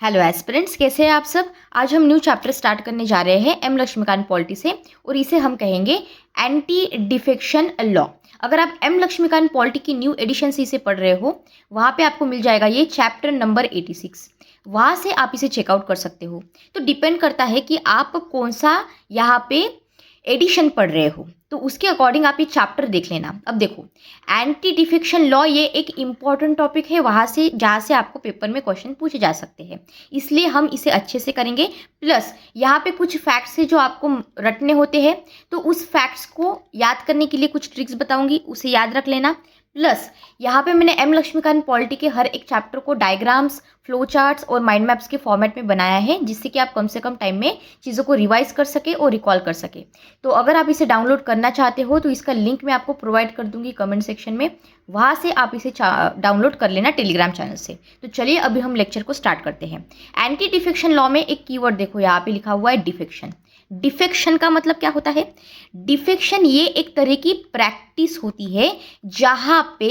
Hello aspirants, कैसे हैं आप सब। आज हम न्यू चैप्टर स्टार्ट करने जा रहे हैं एम लक्ष्मीकांत पॉलिटी से और इसे हम कहेंगे एंटी डिफेक्शन लॉ। अगर आप एम लक्ष्मीकांत पॉलिटी की न्यू एडिशन से इसे पढ़ रहे हो, वहाँ पे आपको मिल जाएगा ये चैप्टर नंबर 86। वहाँ से आप इसे चेकआउट कर सकते हो। तो डिपेंड करता है कि आप कौन सा यहाँ पे एडिशन पढ़ रहे हो, तो उसके अकॉर्डिंग आप ये चैप्टर देख लेना। अब देखो, एंटी डिफेक्शन लॉ ये एक इम्पॉर्टेंट टॉपिक है, वहाँ से जहाँ से आपको पेपर में क्वेश्चन पूछे जा सकते हैं, इसलिए हम इसे अच्छे से करेंगे। प्लस यहाँ पे कुछ फैक्ट्स है जो आपको रटने होते हैं, तो उस फैक्ट्स को याद करने के लिए कुछ ट्रिक्स बताऊंगी, उसे याद रख लेना। प्लस यहाँ पे मैंने एम लक्ष्मीकांत पॉलिटी के हर एक चैप्टर को डायग्राम्स, फ्लो चार्ट्स और माइंड मैप्स के फॉर्मेट में बनाया है, जिससे कि आप कम से कम टाइम में चीज़ों को रिवाइज कर सके और रिकॉल कर सके। तो अगर आप इसे डाउनलोड करना चाहते हो तो इसका लिंक मैं आपको प्रोवाइड कर दूंगी कमेंट सेक्शन में, वहाँ से आप इसे डाउनलोड कर लेना टेलीग्राम चैनल से। तो चलिए अभी हम लेक्चर को स्टार्ट करते हैं। एंटी डिफेक्शन लॉ में एक कीवर्ड देखो, यहाँ पे लिखा हुआ है डिफेक्शन। डिफेक्शन का मतलब क्या होता है? डिफेक्शन ये एक तरह की प्रैक्टिस होती है जहां पे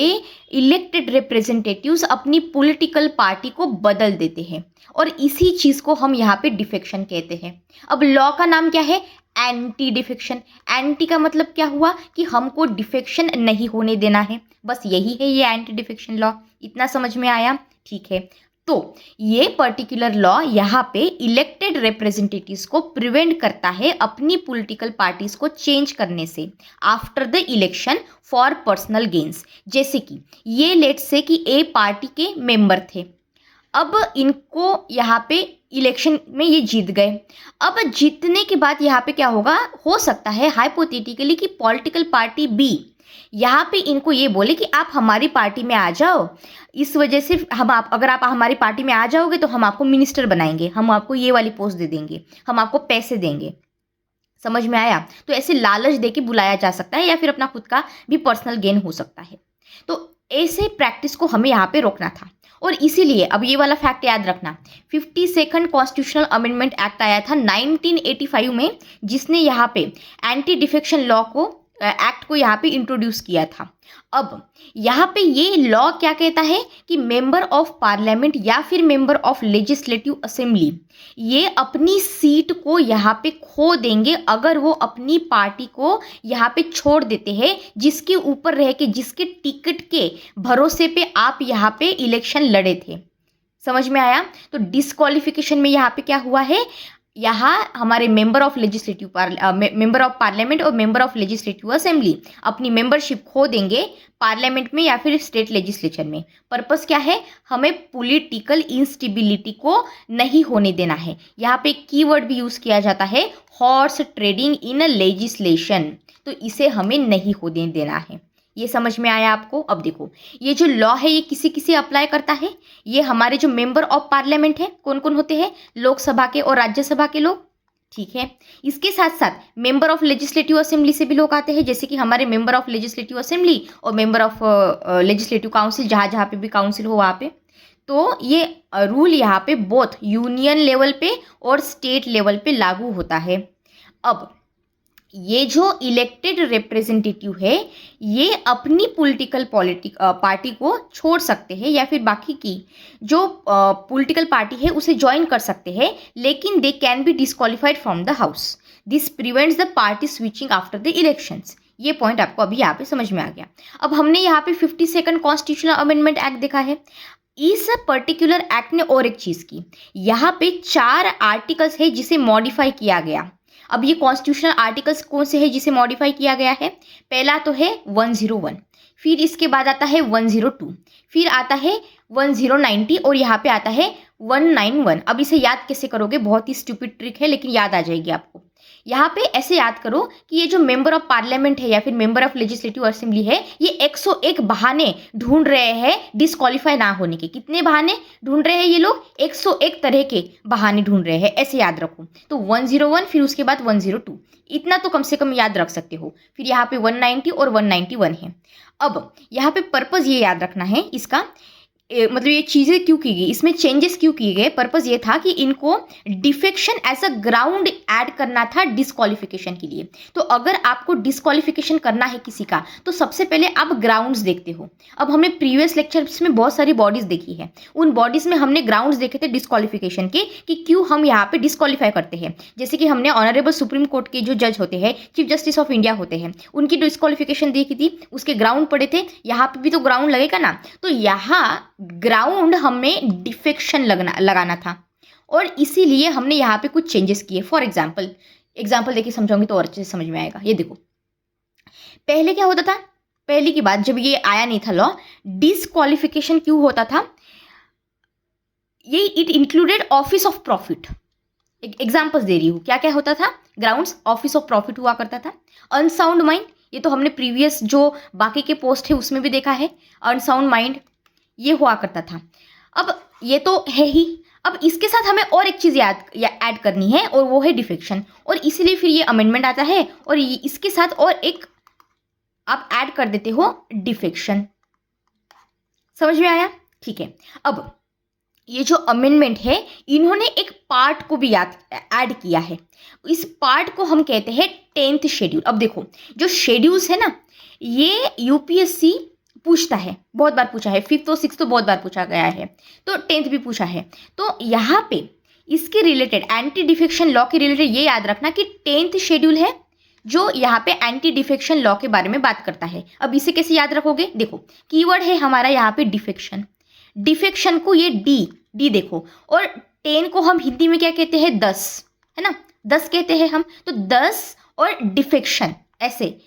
इलेक्टेड रिप्रेजेंटेटिव्स अपनी पॉलिटिकल पार्टी को बदल देते हैं, और इसी चीज को हम यहाँ पे डिफेक्शन कहते हैं। अब लॉ का नाम क्या है? Anti defection. एंटी का मतलब क्या हुआ कि हमको डिफेक्शन नहीं होने देना है, बस यही है ये एंटी डिफेक्शन लॉ। इतना समझ में आया? ठीक है। तो ये पर्टिकुलर लॉ यहाँ पे इलेक्टेड रिप्रेजेंटेटिव्स को प्रिवेंट करता है अपनी पॉलिटिकल पार्टीज को चेंज करने से after the election for personal gains. जैसे कि ये लेट्स से कि ए पार्टी के मेंबर थे, अब इनको यहाँ पे इलेक्शन में ये जीत गए। अब जीतने के बाद यहाँ पे क्या होगा, हो सकता है हाइपोथेटिकली कि पॉलिटिकल पार्टी बी यहाँ पे इनको ये बोले कि आप हमारी पार्टी में आ जाओ, इस वजह से अगर आप हमारी पार्टी में आ जाओगे तो हम आपको मिनिस्टर बनाएंगे, हम आपको ये वाली पोस्ट दे देंगे, हम आपको पैसे देंगे। समझ में आया? तो ऐसे लालच दे के बुलाया जा सकता है, या फिर अपना खुद का भी पर्सनल गेन हो सकता है। तो ऐसे प्रैक्टिस को हमें यहाँ पे रोकना था, और इसीलिए अब ये वाला फैक्ट याद रखना, 52nd कॉन्स्टिट्यूशनल अमेंडमेंट एक्ट आया था 1985 में, जिसने यहाँ पे एंटी डिफेक्शन लॉ को एक्ट को यहाँ पे इंट्रोड्यूस किया था। अब यहाँ पे ये लॉ क्या कहता है कि मेंबर ऑफ पार्लियामेंट या फिर मेंबर ऑफ लेजिस्लेटिव असेंबली ये अपनी सीट को यहाँ पे खो देंगे अगर वो अपनी पार्टी को यहाँ पे छोड़ देते हैं, जिसके ऊपर रह के, जिसके टिकट के भरोसे पे आप यहाँ पे इलेक्शन लड़े थे। समझ में आया? तो डिस्क्वालिफिकेशन में यहाँ पे क्या हुआ है, यहाँ हमारे member of member of parliament और मेंबर ऑफ लेजिस्लेटिव असेंबली अपनी मेंबरशिप खो देंगे पार्लियामेंट में या फिर स्टेट लेजिस्लेचर में। पर्पस क्या है? हमें पॉलिटिकल इंस्टेबिलिटी को नहीं होने देना है। यहाँ पे कीवर्ड भी यूज किया जाता है, हॉर्स ट्रेडिंग इन लेजिस्लेशन, तो इसे हमें नहीं होने देना है। ये समझ में आया आपको? अब देखो, ये जो लॉ है ये किसी किसी अप्लाई करता है। ये हमारे जो मेंबर ऑफ पार्लियामेंट है, कौन कौन होते हैं? लोकसभा के और राज्यसभा के लोग, ठीक है। इसके साथ साथ मेंबर ऑफ लेजिस्लेटिव असेंबली से भी लोग आते हैं, जैसे कि हमारे मेंबर ऑफ लेजिस्लेटिव असेंबली और मेंबर ऑफ लेजिस्लेटिव काउंसिल, जहाँ जहाँ पे भी काउंसिल हो वहाँ पे। तो ये रूल यहाँ पे बोथ यूनियन लेवल पे और स्टेट लेवल पे लागू होता है। अब ये जो इलेक्टेड रिप्रेजेंटेटिव है ये अपनी पॉलिटिकल पार्टी को छोड़ सकते हैं, या फिर बाकी की जो पॉलिटिकल पार्टी है उसे ज्वाइन कर सकते हैं, लेकिन they can be disqualified from the house. This prevents the party switching after the elections. ये पॉइंट आपको अभी यहाँ पे समझ में आ गया। अब हमने यहाँ पे 52nd कॉन्स्टिट्यूशनल अमेंडमेंट एक्ट देखा है। इस पर्टिकुलर एक्ट ने और एक चीज की, यहाँ पे 4 आर्टिकल्स है जिसे मॉडिफाई किया गया। अब ये कॉन्स्टिट्यूशनल आर्टिकल्स कौन से हैं जिसे मॉडिफाई किया गया है? पहला तो है 101, फिर इसके बाद आता है 102, फिर आता है 1090 और यहाँ पे आता है 191। अब इसे याद कैसे करोगे? बहुत ही स्टूपिड ट्रिक है, लेकिन याद आ जाएगी आपको। यहाँ पे ऐसे याद करो कि ये जो मेंबर ऑफ पार्लियामेंट है या फिर मेंबर ऑफ लेजिस्लेटिव असेंबली है, ये 101 बहाने ढूंढ रहे हैं डिस्क्वालीफाई ना होने के। कितने बहाने ढूंढ रहे हैं ये लोग? 101 तरह के बहाने ढूंढ रहे हैं, ऐसे याद रखो। तो 101, फिर उसके बाद 102, इतना तो कम से कम याद रख सकते हो। फिर यहाँ पे 190 और 191 है। अब यहाँ पे पर्पज ये याद रखना है इसका मतलब ये चीज़ें क्यों की गई, इसमें चेंजेस क्यों किए गए, पर्पस ये था कि इनको defection as a ground add करना था डिस्क्वालिफिकेशन के लिए। तो अगर आपको डिस्क्वालिफिकेशन करना है किसी का तो सबसे पहले आप ग्राउंड्स देखते हो। अब हमने प्रीवियस लेक्चर्स में बहुत सारी बॉडीज देखी है, उन बॉडीज में हमने ग्राउंड्स देखे थे डिस्क्वालिफिकेशन के कि क्यों हम यहाँ पे डिस्क्वालीफाई करते हैं। जैसे कि हमने ऑनरेबल सुप्रीम कोर्ट के जो जज होते हैं, चीफ जस्टिस ऑफ इंडिया होते हैं, उनकी डिस्क्वालिफिकेशन देखी थी, उसके ग्राउंड पड़े थे। यहाँ पे भी तो ग्राउंड लगेगा ना, तो यहाँ ग्राउंड हमें डिफेक्शन लगाना था और इसीलिए हमने यहाँ पे कुछ चेंजेस किए। फॉर एग्जाम्पल देखिए समझाऊंगी तो और अच्छे से समझ में आएगा। ये देखो, पहले क्या होता था, पहले की बात जब ये आया नहीं था लॉ, डिस्क्वालिफिकेशन क्यों होता था, ये it included office of profit. Examples दे रही हूँ, क्या क्या होता था, ग्राउंड्स ऑफिस ऑफ प्रॉफिट हुआ करता था, अनसाउंड माइंड, ये तो हमने प्रीवियस जो बाकी के पोस्ट है उसमें भी देखा है, अनसाउंड माइंड ये हुआ करता था। अब ये तो है ही, अब इसके साथ हमें और एक चीज़ ऐड करनी है और वो है डिफेक्शन, और इसीलिए फिर ये अमेंडमेंट आता है और इसके साथ और एक आप ऐड कर देते हो डिफेक्शन। समझ में आया? ठीक है। अब ये जो अमेंडमेंट है इन्होंने एक पार्ट को भी ऐड किया है, इस पार्ट को हम कहते हैं 10th शेड्यूल। अब देखो जो शेड्यूल्स है ना, ये यूपीएससी पूछता है, बहुत बार पूछा है, 5th और 6th तो बहुत बार पूछा गया है, तो 10th भी पूछा है। तो यहाँ पे इसके रिलेटेड एंटी डिफेक्शन लॉ के रिलेटेड ये याद रखना कि 10th शेड्यूल है जो यहाँ पे एंटी डिफेक्शन लॉ के बारे में बात करता है। अब इसे कैसे याद रखोगे, देखो कीवर्ड है हमारा यहाँ पे डिफेक्शन, डिफेक्शन को ये डी देखो, और 10 को हम हिंदी में क्या कहते हैं, 10 है ना, 10 कहते हैं हम, तो 10 और डिफेक्शन ऐसे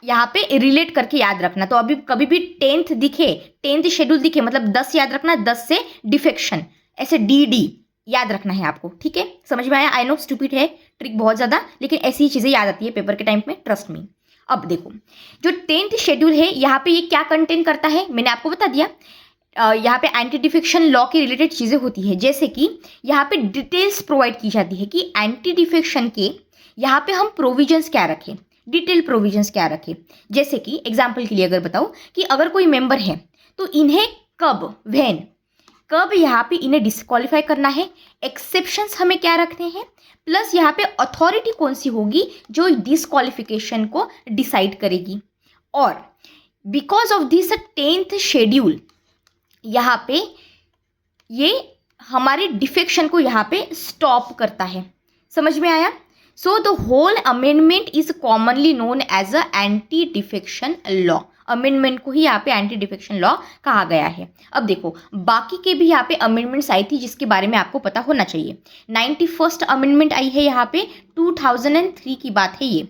यहाँ पे रिलेट करके याद रखना। तो अभी कभी भी 10th शेड्यूल दिखे मतलब 10 याद रखना, 10 से डिफेक्शन ऐसे डी याद रखना है आपको। ठीक है, समझ में आया? आई नो स्टूपिड है, ट्रिक बहुत ज़्यादा, लेकिन ऐसी ही चीज़ें याद आती है पेपर के टाइम में, ट्रस्ट मी। अब देखो जो 10th शेड्यूल है यहाँ पे ये क्या कंटेन करता है, मैंने आपको बता दिया। यहाँ पे एंटी डिफेक्शन लॉ के रिलेटेड चीज़ें होती है, जैसे कि यहाँ पे डिटेल्स प्रोवाइड की जाती है कि एंटी डिफेक्शन के यहाँ पे हम प्रोविजंस क्या रखें, डिटेल प्रोविजंस क्या रखें। जैसे कि एग्जाम्पल के लिए अगर बताऊँ कि अगर कोई मेंबर है तो इन्हें कब यहाँ पे इन्हें डिस्क्वालीफाई करना है, एक्सेप्शंस हमें क्या रखने हैं, प्लस यहाँ पे अथॉरिटी कौन सी होगी जो डिस्क्वालिफिकेशन को डिसाइड करेगी। और because of this 10th schedule यहाँ पे ये हमारे डिफेक्शन को यहाँ पे स्टॉप करता है। समझ में आया? So the whole amendment is commonly known as a anti defection law. Amendment को ही यहाँ पे एंटी डिफेक्शन लॉ कहा गया है। अब देखो बाकी के भी यहाँ पे अमेंडमेंट्स आई थी जिसके बारे में आपको पता होना चाहिए। 91st अमेंडमेंट आई है यहाँ पे, 2003 की बात है ये।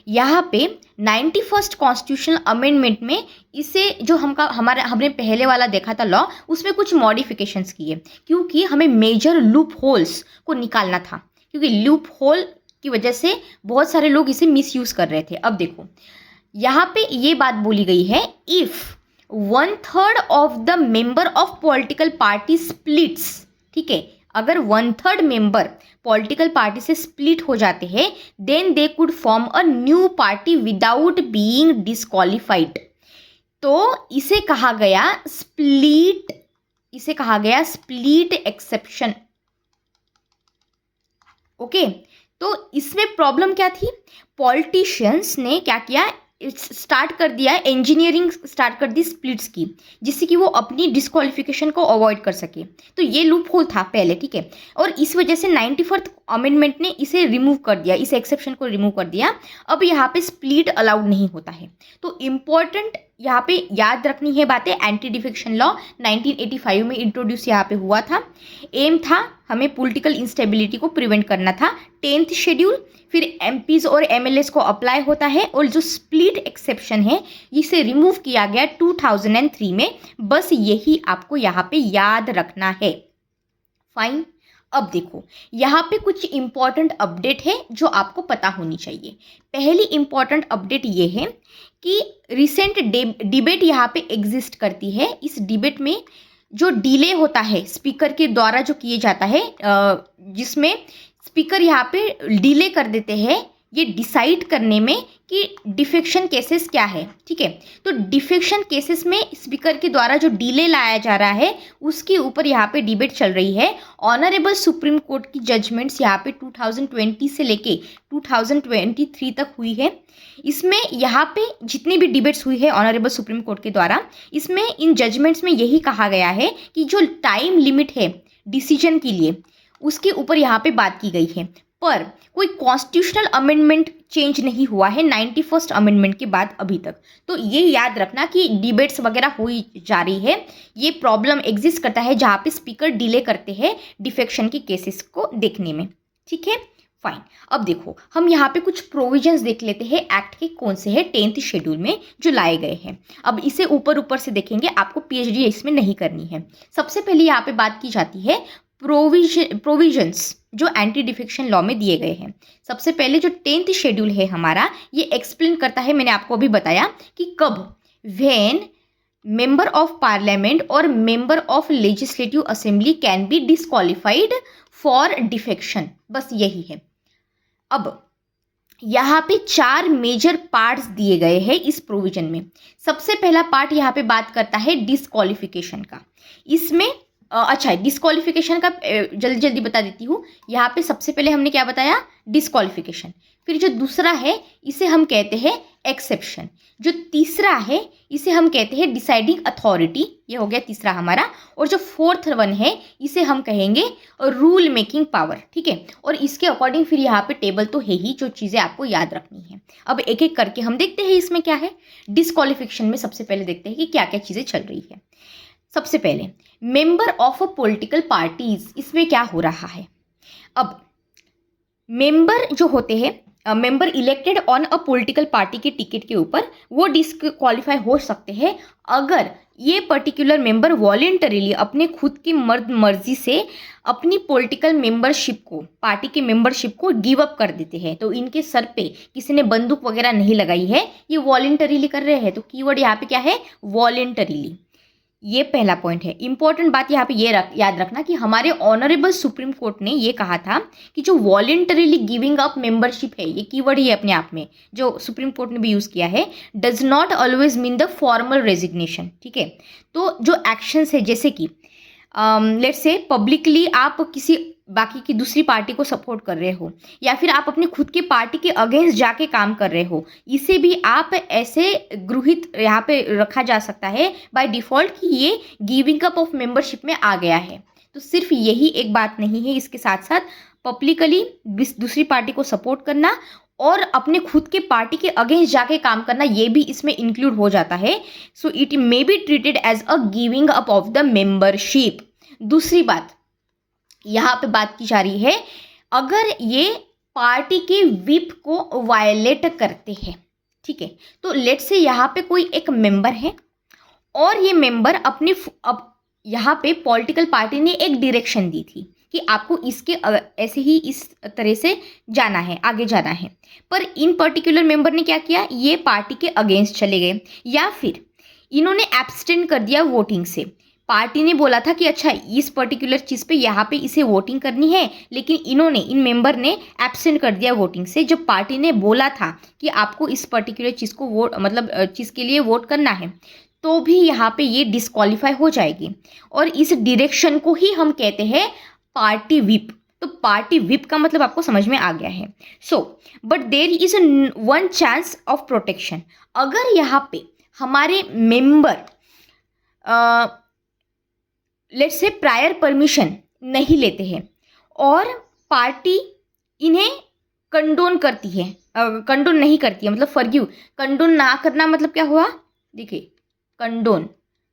यहाँ पे 91st कॉन्स्टिट्यूशनल अमेंडमेंट में इसे जो हमने पहले वाला देखा था लॉ, उसमें कुछ मॉडिफिकेशंस किए क्योंकि हमें मेजर लूप होल्स को निकालना था, क्योंकि लूप होल की वजह से बहुत सारे लोग इसे मिसयूज कर रहे थे। अब देखो यहाँ पे ये बात बोली गई है, if 1/3 of the member of political party splits, ठीक है, अगर 1/3 मेंबर पॉलिटिकल पार्टी से स्प्लिट हो जाते हैं, then they could form a new party without being disqualified. तो इसे कहा गया स्प्लिट एक्सेप्शन। ओके, तो इसमें प्रॉब्लम क्या थी, पॉलिटिशियंस ने क्या किया, स्टार्ट कर दिया, इंजीनियरिंग स्टार्ट कर दी स्प्लिट्स की, जिससे कि वो अपनी डिस्क्वालिफिकेशन को अवॉइड कर सके। तो ये लूप होल था पहले, ठीक है, और इस वजह से 94th अमेंडमेंट ने इसे रिमूव कर दिया, इस एक्सेप्शन को रिमूव कर दिया। अब यहाँ पे स्प्लिट अलाउड नहीं होता है। तो इम्पॉर्टेंट यहाँ पे याद रखनी है बातें, एंटी डिफेक्शन लॉ 1985 में इंट्रोड्यूस यहाँ पे हुआ था। एम था हमें पॉलिटिकल इंस्टेबिलिटी को प्रिवेंट करना था। 10th शेड्यूल फिर एमपीज और एमएलएस को अप्लाई होता है, और जो स्प्लिट एक्सेप्शन है इसे रिमूव किया गया 2003 में। बस यही आपको यहाँ पे याद रखना है। फाइन। अब देखो यहाँ पे कुछ इंपॉर्टेंट अपडेट है जो आपको पता होनी चाहिए। पहली इंपॉर्टेंट अपडेट ये है कि रिसेंट डिबेट यहाँ पे एग्जिस्ट करती है। इस डिबेट में जो डिले होता है स्पीकर के द्वारा जो किए जाता है, जिसमें स्पीकर यहाँ पे डिले कर देते हैं ये डिसाइड करने में कि डिफेक्शन केसेस क्या है, ठीक है। तो डिफेक्शन केसेस में स्पीकर के द्वारा जो डिले लाया जा रहा है उसके ऊपर यहाँ पे डिबेट चल रही है। ऑनरेबल सुप्रीम कोर्ट की जजमेंट्स यहाँ पे 2020 से लेके 2023 तक हुई है। इसमें यहाँ पे जितनी भी डिबेट्स हुई है ऑनरेबल सुप्रीम कोर्ट के द्वारा, इसमें इन जजमेंट्स में यही कहा गया है कि जो टाइम लिमिट है डिसीजन के लिए उसके ऊपर यहाँ पे बात की गई है। पर कोई कॉन्स्टिट्यूशनल अमेंडमेंट चेंज नहीं हुआ है 91st अमेंडमेंट के बाद अभी तक। तो ये याद रखना कि डिबेट्स वगैरह हुई जा रही है, ये प्रॉब्लम एग्जिस्ट करता है जहाँ पे स्पीकर डिले करते हैं डिफेक्शन के केसेस को देखने में, ठीक है। फाइन, अब देखो हम यहाँ पे कुछ प्रोविजंस देख लेते हैं एक्ट के कौन से हैं 10th शेड्यूल में जो लाए गए हैं। अब इसे ऊपर ऊपर से देखेंगे, आपको पीएचडी इसमें नहीं करनी है। सबसे पहले यहाँ पे बात की जाती है प्रोविजंस जो एंटी डिफेक्शन लॉ में दिए गए हैं। सबसे पहले जो 10th शेड्यूल है हमारा, ये एक्सप्लेन करता है, मैंने आपको अभी बताया कि कब व्हेन मेंबर ऑफ पार्लियामेंट और member of legislative assembly can be disqualified for defection, बस यही है। अब यहाँ पे 4 मेजर पार्ट्स दिए गए हैं इस प्रोविजन में। सबसे पहला पार्ट यहाँ पे बात करता है डिस्क्वालिफिकेशन का। इसमें अच्छा, डिस्क्वालिफिकेशन का जल्दी जल्दी बता देती हूँ। यहाँ पे सबसे पहले हमने क्या बताया, डिस्क्वालिफिकेशन। फिर जो दूसरा है इसे हम कहते हैं एक्सेप्शन। जो तीसरा है इसे हम कहते हैं डिसाइडिंग अथॉरिटी, ये हो गया तीसरा हमारा। और जो फोर्थ वन है इसे हम कहेंगे रूल मेकिंग पावर, ठीक है। और इसके अकॉर्डिंग फिर यहाँ पे टेबल तो है ही, जो चीज़ें आपको याद रखनी है। अब एक एक करके हम देखते हैं इसमें क्या है। डिस्क्वालिफिकेशन में सबसे पहले देखते हैं कि क्या क्या चीज़ें चल रही है। सबसे पहले member of a political parties, इसमें क्या हो रहा है। अब मेंबर जो होते हैं, member elected on a political party के टिकट के ऊपर, वो डिस्क्वालीफाई हो सकते हैं अगर ये पर्टिकुलर मेंबर वॉलेंटरीली अपने खुद की मर्जी से अपनी पॉलिटिकल मेंबरशिप को, पार्टी की मेंबरशिप को गिव अप कर देते हैं। तो इनके सर पे किसी ने बंदूक वगैरह नहीं लगाई है, ये वॉलेंटरीली कर रहे हैं। तो कीवर्ड यहाँ पे क्या है, वॉलेंटरीली। ये पहला पॉइंट है। इंपॉर्टेंट बात यहाँ पे ये याद रखना कि हमारे ऑनरेबल सुप्रीम कोर्ट ने ये कहा था कि जो वॉलेंटरीली गिविंग अप मेंबरशिप है, ये कीवर्ड ही है अपने आप में जो सुप्रीम कोर्ट ने भी यूज़ किया है, does not always mean the formal resignation, ठीक है। तो जो एक्शंस है, जैसे कि लेट्स से पब्लिकली आप किसी बाकी की दूसरी पार्टी को सपोर्ट कर रहे हो, या फिर आप अपनी खुद की पार्टी के अगेंस्ट जाके काम कर रहे हो, इसे भी आप ऐसे गृहित यहाँ पे रखा जा सकता है बाय डिफ़ॉल्ट कि ये गिविंग अप ऑफ मेंबरशिप में आ गया है। तो सिर्फ यही एक बात नहीं है, इसके साथ साथ पब्लिकली दूसरी पार्टी को सपोर्ट करना और अपने खुद के पार्टी के अगेंस्ट जाके काम करना, ये भी इसमें इंक्लूड हो जाता है। So it may be treated as a giving up of the membership. दूसरी बात यहाँ पे बात की जा रही है, अगर ये पार्टी के विप को वायलेट करते हैं, ठीक है। तो लेट्स से यहाँ पे कोई एक मेंबर है और ये मेंबर अपने अब यहाँ पे पॉलिटिकल पार्टी ने एक डायरेक्शन दी थी कि आपको इसके ऐसे ही इस तरह से जाना है, आगे जाना है। पर इन पर्टिकुलर मेंबर ने क्या किया, ये पार्टी के अगेंस्ट चले गए, या फिर इन्होंने एब्सटेंड कर दिया वोटिंग से। पार्टी ने बोला था कि अच्छा इस पर्टिकुलर चीज़ पे यहाँ पे इसे वोटिंग करनी है, लेकिन इन मेंबर ने एब्सेंट कर दिया वोटिंग से, जब पार्टी ने बोला था कि आपको इस पर्टिकुलर चीज़ को वोट चीज़ के लिए वोट करना है, तो भी यहाँ पे ये डिस्क्वालीफाई हो जाएगी। और इस डायरेक्शन को ही हम कहते हैं पार्टी विप। तो पार्टी विप का मतलब आपको समझ में आ गया है। So but there is one chance of protection. अगर यहाँ पे हमारे member let's say prior permission नहीं लेते हैं और पार्टी इन्हें कंडोन करती है, कंडोन नहीं करती है, मतलब फॉरगिव। कंडोन ना करना मतलब क्या हुआ, देखिए कंडोन,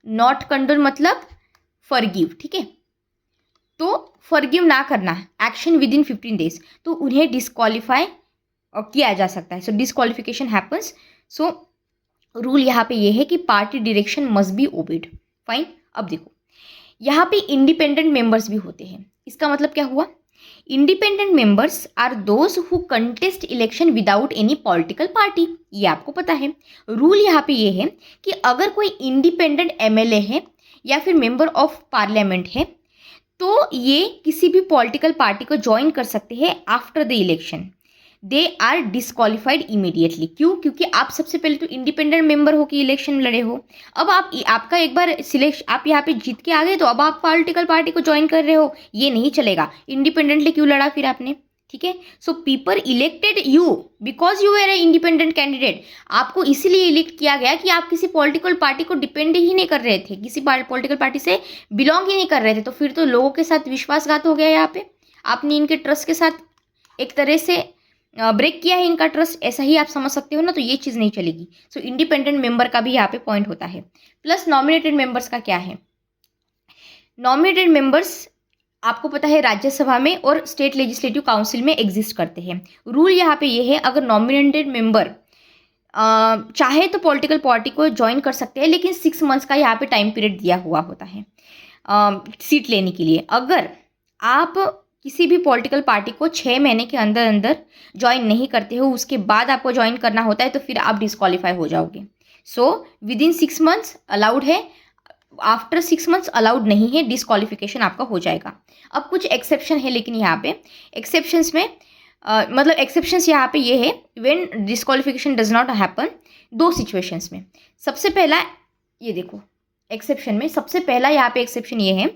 नॉट कंडोन मतलब फॉरगिव, ठीक है। तो फॉरगिव ना करना, एक्शन विद इन 15 days, तो उन्हें डिस्क्वालीफाई किया जा सकता है। So disqualification happens. So rule यहाँ पे ये है कि party direction must be obeyed. Fine. अब देखो यहाँ पे इंडिपेंडेंट मेंबर्स भी होते हैं। इसका मतलब क्या हुआ, independent members are those who contest election without any political party. ये आपको पता है। रूल यहाँ पे ये है कि अगर कोई इंडिपेंडेंट एमएलए है या फिर मेंबर ऑफ पार्लियामेंट है, तो ये किसी भी पॉलिटिकल पार्टी को ज्वाइन कर सकते हैं after the election. They are disqualified immediately. क्यों? क्योंकि आप सबसे पहले तो इंडिपेंडेंट मेंबर हो कि इलेक्शन लड़े हो। अब आपका एक बार सिलेक्शन, आप यहाँ पे जीत के आ गए तो अब आप पॉलिटिकल पार्टी को ज्वाइन कर रहे हो, ये नहीं चलेगा। इंडिपेंडेंटली क्यों लड़ा फिर आपने? ठीक है, so people elected you because you are a independent candidate. आपको इसीलिए इलेक्ट किया गया कि आप किसी पॉलिटिकल पार्टी को डिपेंड ही नहीं कर रहे थे, किसी पॉलिटिकल पार्टी से बिलोंग ही नहीं कर रहे थे। तो फिर तो लोगों के साथ विश्वासघात हो गया यहाँ पे। आपने इनके ट्रस्ट के साथ एक तरह से ब्रेक किया है इनका ट्रस्ट, ऐसा ही आप समझ सकते हो ना। तो ये चीज़ नहीं चलेगी। सो इंडिपेंडेंट मेंबर का भी यहाँ पे पॉइंट होता है। प्लस नॉमिनेटेड मेंबर्स का क्या है? नॉमिनेटेड मेंबर्स आपको पता है राज्यसभा में और स्टेट लेजिस्लेटिव काउंसिल में एग्जिस्ट करते हैं। रूल यहाँ पे ये है, अगर नॉमिनेटेड मेंबर चाहे तो पॉलिटिकल पार्टी को ज्वाइन कर सकते हैं, लेकिन 6 मंथ्स का यहाँ पे टाइम पीरियड दिया हुआ होता है सीट लेने के लिए। अगर आप किसी भी पॉलिटिकल पार्टी को 6 महीने के अंदर अंदर ज्वाइन नहीं करते हो, उसके बाद आपको ज्वाइन करना होता है, तो फिर आप डिस्क्वालीफाई हो जाओगे। सो विदिन 6 मंथ्स अलाउड है, आफ्टर 6 मंथ्स अलाउड नहीं है, डिस्क्वालिफिकेशन आपका हो जाएगा। अब कुछ एक्सेप्शन है, लेकिन यहाँ पे एक्सेप्शंस में मतलब एक्सेप्शंस यहाँ पे ये है, when disqualification does not happen, 2 situations में। सबसे पहला ये देखो, एक्सेप्शन में सबसे पहला यहाँ पे एक्सेप्शन ये है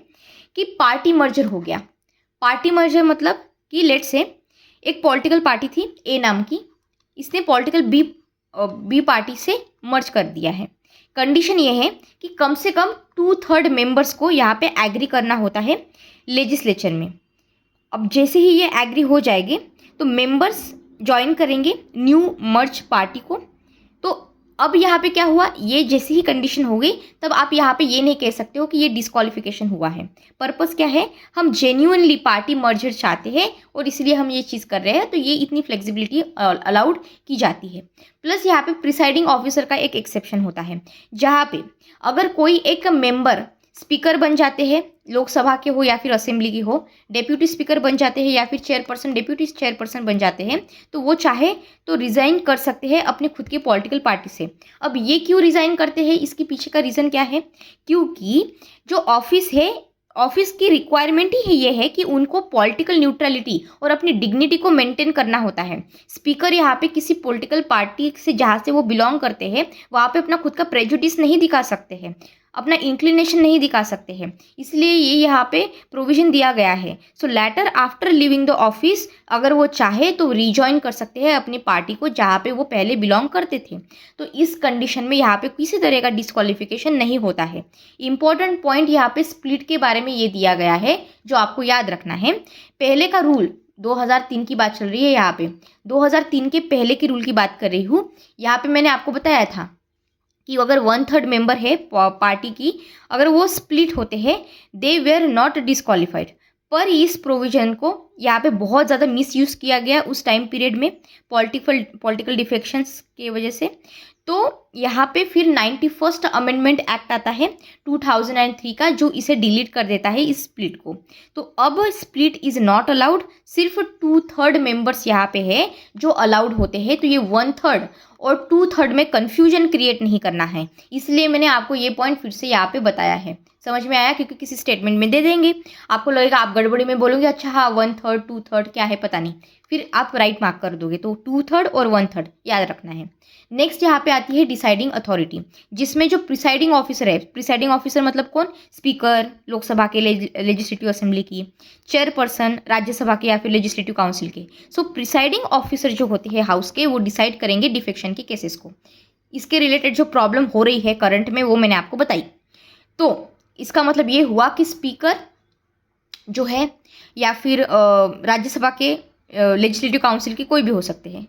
कि पार्टी मर्जर हो गया। पार्टी मर्जर मतलब कि लेट से एक पॉलिटिकल पार्टी थी ए नाम की, इसने पॉलिटिकल बी पार्टी से मर्ज कर दिया है। कंडीशन ये है कि कम से कम 2/3 मेंबर्स को यहाँ पे एग्री करना होता है लेजिस्लेचर में। अब जैसे ही ये एग्री हो जाएंगे तो मेंबर्स ज्वाइन करेंगे न्यू मर्ज पार्टी को। तो अब यहाँ पे क्या हुआ, ये जैसे ही कंडीशन हो गई तब आप यहाँ पे ये नहीं कह सकते हो कि ये डिस्क्वालिफिकेशन हुआ है। पर्पस क्या है, हम जेन्युइनली पार्टी मर्जर चाहते हैं और इसलिए हम ये चीज़ कर रहे हैं, तो ये इतनी फ्लेक्सिबिलिटी अलाउड की जाती है। प्लस यहाँ पे प्रिसाइडिंग ऑफिसर का एक एक्सेप्शन होता है, जहाँ पे अगर कोई एक मेंबर स्पीकर बन जाते हैं, लोकसभा के हो या फिर असेंबली की हो, डेप्यूटी स्पीकर बन जाते हैं या फिर चेयरपर्सन डेप्यूटी चेयरपर्सन बन जाते हैं, तो वो चाहे तो रिज़ाइन कर सकते हैं अपने खुद की पॉलिटिकल पार्टी से। अब ये क्यों रिज़ाइन करते हैं, इसके पीछे का रीज़न क्या है? क्योंकि जो ऑफिस है, ऑफिस की रिक्वायरमेंट ही ये है कि उनको पॉलिटिकल न्यूट्रलिटी और अपनी डिग्निटी को मेंटेन करना होता है। स्पीकर यहाँ पे किसी पॉलिटिकल पार्टी से जहाँ से वो बिलोंग करते हैं वहाँ पे अपना खुद का प्रेजुडिस नहीं दिखा सकते हैं, अपना इंक्लिनेशन नहीं दिखा सकते हैं, इसलिए ये यहाँ पे प्रोविजन दिया गया है। So later after leaving the office अगर वो चाहे तो रिजॉइन कर सकते हैं अपनी पार्टी को जहाँ पे वो पहले बिलोंग करते थे। तो इस कंडीशन में यहाँ पे किसी तरह का डिस्क्वालिफिकेशन नहीं होता है। इंपॉर्टेंट पॉइंट यहाँ पे स्प्लिट के बारे में ये दिया गया है जो आपको याद रखना है। पहले का रूल 2003 की बात चल रही है, यहाँ पे 2003 के पहले की रूल की बात कर रही हूँ। यहाँ पे मैंने आपको बताया था कि अगर 1/3 मेंबर है पार्टी की, अगर वो स्प्लिट होते हैं, दे वेयर नॉट डिस्क्वालिफाइड। पर इस प्रोविजन को यहाँ पे बहुत ज़्यादा मिसयूज़ किया गया उस टाइम पीरियड में पॉलिटिकल डिफेक्शंस की वजह से। तो यहाँ पे फिर 91st अमेंडमेंट एक्ट आता है 2003 का, जो इसे डिलीट कर देता है इस स्प्लिट को। तो अब स्प्लिट इज़ नॉट अलाउड, सिर्फ 2/3 मेंबर्स यहाँ पे है जो अलाउड होते हैं। तो ये 1/3 और 2/3 में कन्फ्यूजन क्रिएट नहीं करना है, इसलिए मैंने आपको ये पॉइंट फिर से यहाँ पे बताया है। समझ में आया? क्योंकि किसी स्टेटमेंट में दे देंगे, आपको लगेगा आप गड़बड़ी में बोलोगे, अच्छा हाँ 1/3 2/3 क्या है पता नहीं, फिर आप राइट मार्क कर दोगे। तो 2/3 और 1/3 याद रखना है। नेक्स्ट यहाँ पे आती है डिसाइडिंग अथॉरिटी, जिसमें जो प्रिसाइडिंग ऑफिसर है, प्रिसाइडिंग ऑफिसर मतलब कौन? स्पीकर लोकसभा के लेजिस्लेटिव असेंबली की, चेयरपर्सन राज्यसभा के या फिर लेजिस्लेटिव काउंसिल के। सो प्रिसाइडिंग ऑफिसर जो होते हैं हाउस के, वो डिसाइड करेंगे डिफेक्शन के केसेस को। इसके रिलेटेड जो प्रॉब्लम हो रही है करंट में वो मैंने आपको बताई। तो इसका मतलब ये हुआ कि स्पीकर जो है या फिर राज्यसभा के लेजिस्लेटिव काउंसिल के कोई भी हो सकते हैं।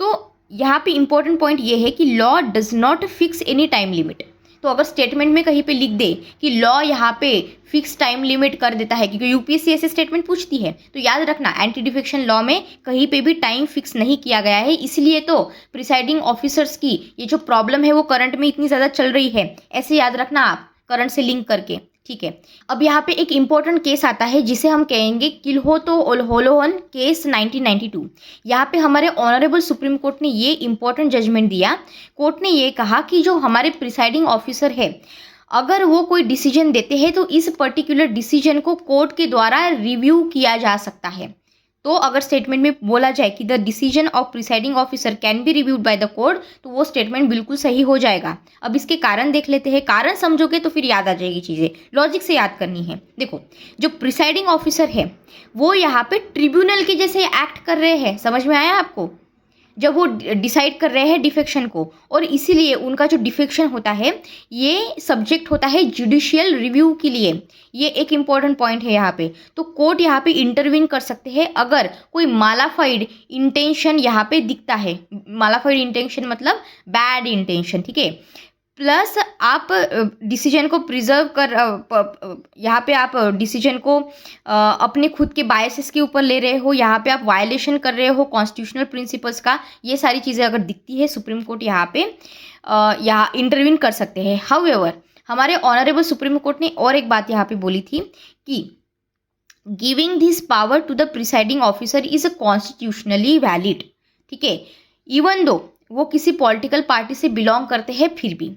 तो यहाँ पे इंपॉर्टेंट पॉइंट ये है कि law does not fix any time limit. तो अगर स्टेटमेंट में कहीं पे लिख दे कि लॉ यहाँ पे फिक्स टाइम लिमिट कर देता है, क्योंकि यूपीएससी ऐसे स्टेटमेंट पूछती है, तो याद रखना एंटी डिफेक्शन लॉ में कहीं पे भी टाइम फिक्स नहीं किया गया है। इसलिए तो प्रिसाइडिंग ऑफिसर्स की ये जो प्रॉब्लम है वो करंट में इतनी ज़्यादा चल रही है, ऐसे याद रखना आप करंट से लिंक करके, ठीक है। अब यहाँ पे एक इंपॉर्टेंट केस आता है जिसे हम कहेंगे किल्होतो ओल्होलोन केस 1992। यहाँ पे हमारे ऑनरेबल सुप्रीम कोर्ट ने ये इंपॉर्टेंट जजमेंट दिया। कोर्ट ने ये कहा कि जो हमारे प्रिसाइडिंग ऑफिसर है, अगर वो कोई डिसीजन देते हैं तो इस पर्टिकुलर डिसीजन को कोर्ट के द्वारा रिव्यू किया जा सकता है। तो अगर स्टेटमेंट में बोला जाए कि the decision of presiding officer can be reviewed by the court, तो वो स्टेटमेंट बिल्कुल सही हो जाएगा। अब इसके कारण देख लेते हैं, कारण समझोगे तो फिर याद आ जाएगी चीज़ें, लॉजिक से याद करनी है। देखो, जो प्रिसाइडिंग ऑफिसर है वो यहाँ पे ट्रिब्यूनल के जैसे एक्ट कर रहे हैं, समझ में आया आपको, जब वो डिसाइड कर रहे हैं डिफेक्शन को, और इसीलिए उनका जो डिफेक्शन होता है ये सब्जेक्ट होता है जुडिशियल रिव्यू के लिए। ये एक इम्पॉर्टेंट पॉइंट है यहाँ पे। तो कोर्ट यहाँ पे इंटरवीन कर सकते हैं अगर कोई मालाफाइड इंटेंशन यहाँ पे दिखता है। मालाफाइड इंटेंशन मतलब बैड इंटेंशन, ठीक है। प्लस आप डिसीजन को प्रिजर्व कर यहाँ पे आप डिसीजन को अपने खुद के बायसेस के ऊपर ले रहे हो, यहाँ पे आप वायलेशन कर रहे हो कॉन्स्टिट्यूशनल प्रिंसिपल्स का। ये सारी चीज़ें अगर दिखती है, सुप्रीम कोर्ट यहाँ पे यहाँ इंटरवीन कर सकते हैं। हाउएवर, हमारे ऑनरेबल सुप्रीम कोर्ट ने और एक बात यहाँ पे बोली थी कि giving this power to the presiding officer is constitutionally valid, ठीक है, इवन दो वो किसी पॉलिटिकल पार्टी से बिलोंग करते हैं फिर भी।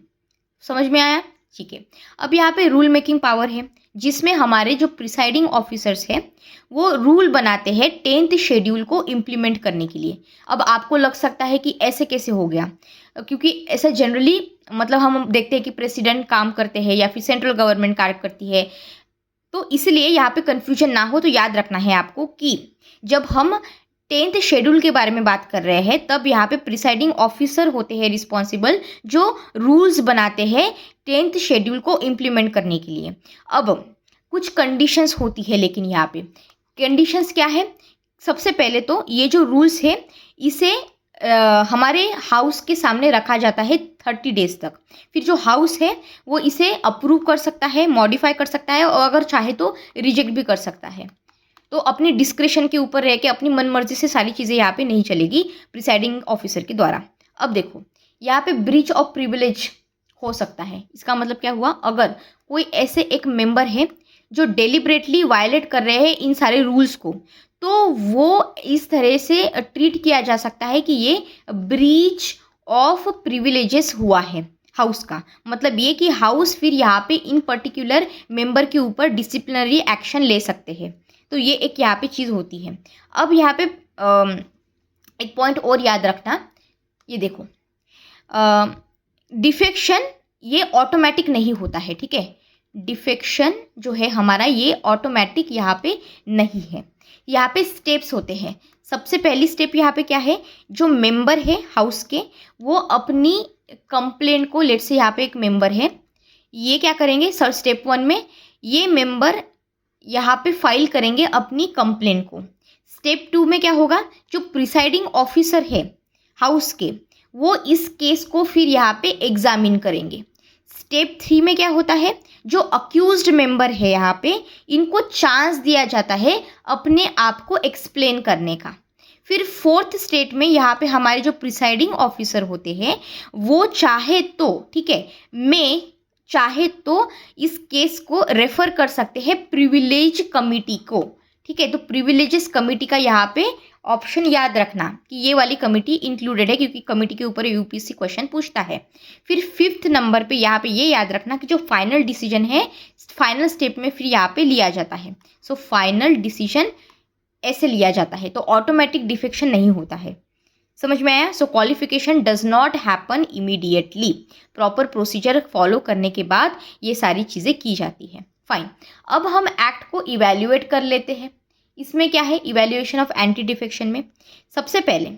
समझ में आया, ठीक है। अब यहाँ पे रूल मेकिंग पावर है, जिसमें हमारे जो प्रिसाइडिंग ऑफिसर्स हैं वो रूल बनाते हैं 10th शेड्यूल को इम्प्लीमेंट करने के लिए। अब आपको लग सकता है कि ऐसे कैसे हो गया, क्योंकि ऐसा जनरली मतलब हम देखते हैं कि प्रेसिडेंट काम करते हैं या फिर सेंट्रल गवर्नमेंट कार्य करती है, तो इसलिए यहाँ पे कन्फ्यूजन ना हो तो याद रखना है आपको कि जब हम 10th शेड्यूल के बारे में बात कर रहे हैं तब यहाँ पे प्रिसाइडिंग ऑफिसर होते हैं रिस्पॉन्सिबल, जो रूल्स बनाते हैं 10th शेड्यूल को इम्प्लीमेंट करने के लिए। अब कुछ कंडीशंस होती है, लेकिन यहाँ पे कंडीशंस क्या है, सबसे पहले तो ये जो रूल्स है इसे हमारे हाउस के सामने रखा जाता है 30 डेज तक। फिर जो हाउस है वो इसे अप्रूव कर सकता है, मॉडिफाई कर सकता है, और अगर चाहे तो रिजेक्ट भी कर सकता है। तो अपनी डिस्क्रिशन के ऊपर रह के अपनी मनमर्जी से सारी चीज़ें यहाँ पे नहीं चलेगी प्रिसाइडिंग ऑफिसर के द्वारा। अब देखो, यहाँ पे ब्रीच ऑफ प्रिविलेज हो सकता है। इसका मतलब क्या हुआ, अगर कोई ऐसे एक मेंबर है जो डेलिबरेटली वायलेट कर रहे हैं इन सारे रूल्स को, तो वो इस तरह से ट्रीट किया जा सकता है कि ये ब्रीच ऑफ प्रिविलेजेस हुआ है हाउस का। मतलब ये कि हाउस फिर यहाँ पे इन पर्टिकुलर मेंबर के ऊपर डिसिप्लिनरी एक्शन ले सकते हैं। तो ये एक यहाँ पे चीज़ होती है। अब यहाँ पे एक पॉइंट और याद रखना, ये देखो, डिफेक्शन ये ऑटोमेटिक नहीं होता है, ठीक है। डिफेक्शन जो है हमारा ये ऑटोमेटिक यहाँ पे नहीं है, यहाँ पे स्टेप्स होते हैं। सबसे पहली स्टेप यहाँ पे क्या है, जो मेंबर है हाउस के वो अपनी कंप्लेंट को, लेट से यहाँ पे एक मेंबर है, ये क्या करेंगे सर, स्टेप 1 में ये मेंबर यहाँ पे फाइल करेंगे अपनी कंप्लेंट को। स्टेप 2 में क्या होगा, जो प्रिसाइडिंग ऑफिसर है हाउस के वो इस केस को फिर यहाँ पे एग्जामिन करेंगे। स्टेप 3 में क्या होता है, जो अक्यूज्ड मेंबर है यहाँ पे इनको चांस दिया जाता है अपने आप को एक्सप्लेन करने का। फिर 4th स्टेट में यहाँ पे हमारे जो प्रिसाइडिंग ऑफिसर होते हैं वो चाहे तो, ठीक है, चाहे तो इस केस को रेफर कर सकते हैं प्रिविलेज कमिटी को, ठीक है। तो प्रिविलेजेस कमिटी का यहाँ पे ऑप्शन याद रखना कि ये वाली कमिटी इंक्लूडेड है, क्योंकि कमिटी के ऊपर यूपीएससी क्वेश्चन पूछता है। फिर 5th नंबर पे यहाँ पे ये याद रखना कि जो फाइनल डिसीजन है फाइनल स्टेप में फिर यहाँ पे लिया जाता है। सो फाइनल डिसीजन ऐसे लिया जाता है, तो ऑटोमेटिक डिफेक्शन नहीं होता है। समझ में आया। So qualification does not happen immediately, proper procedure follow करने के बाद ये सारी चीज़ें की जाती है। फाइन, अब हम एक्ट को इवैल्यूएट कर लेते हैं। इसमें क्या है, इवैल्यूएशन ऑफ एंटी डिफेक्शन में सबसे पहले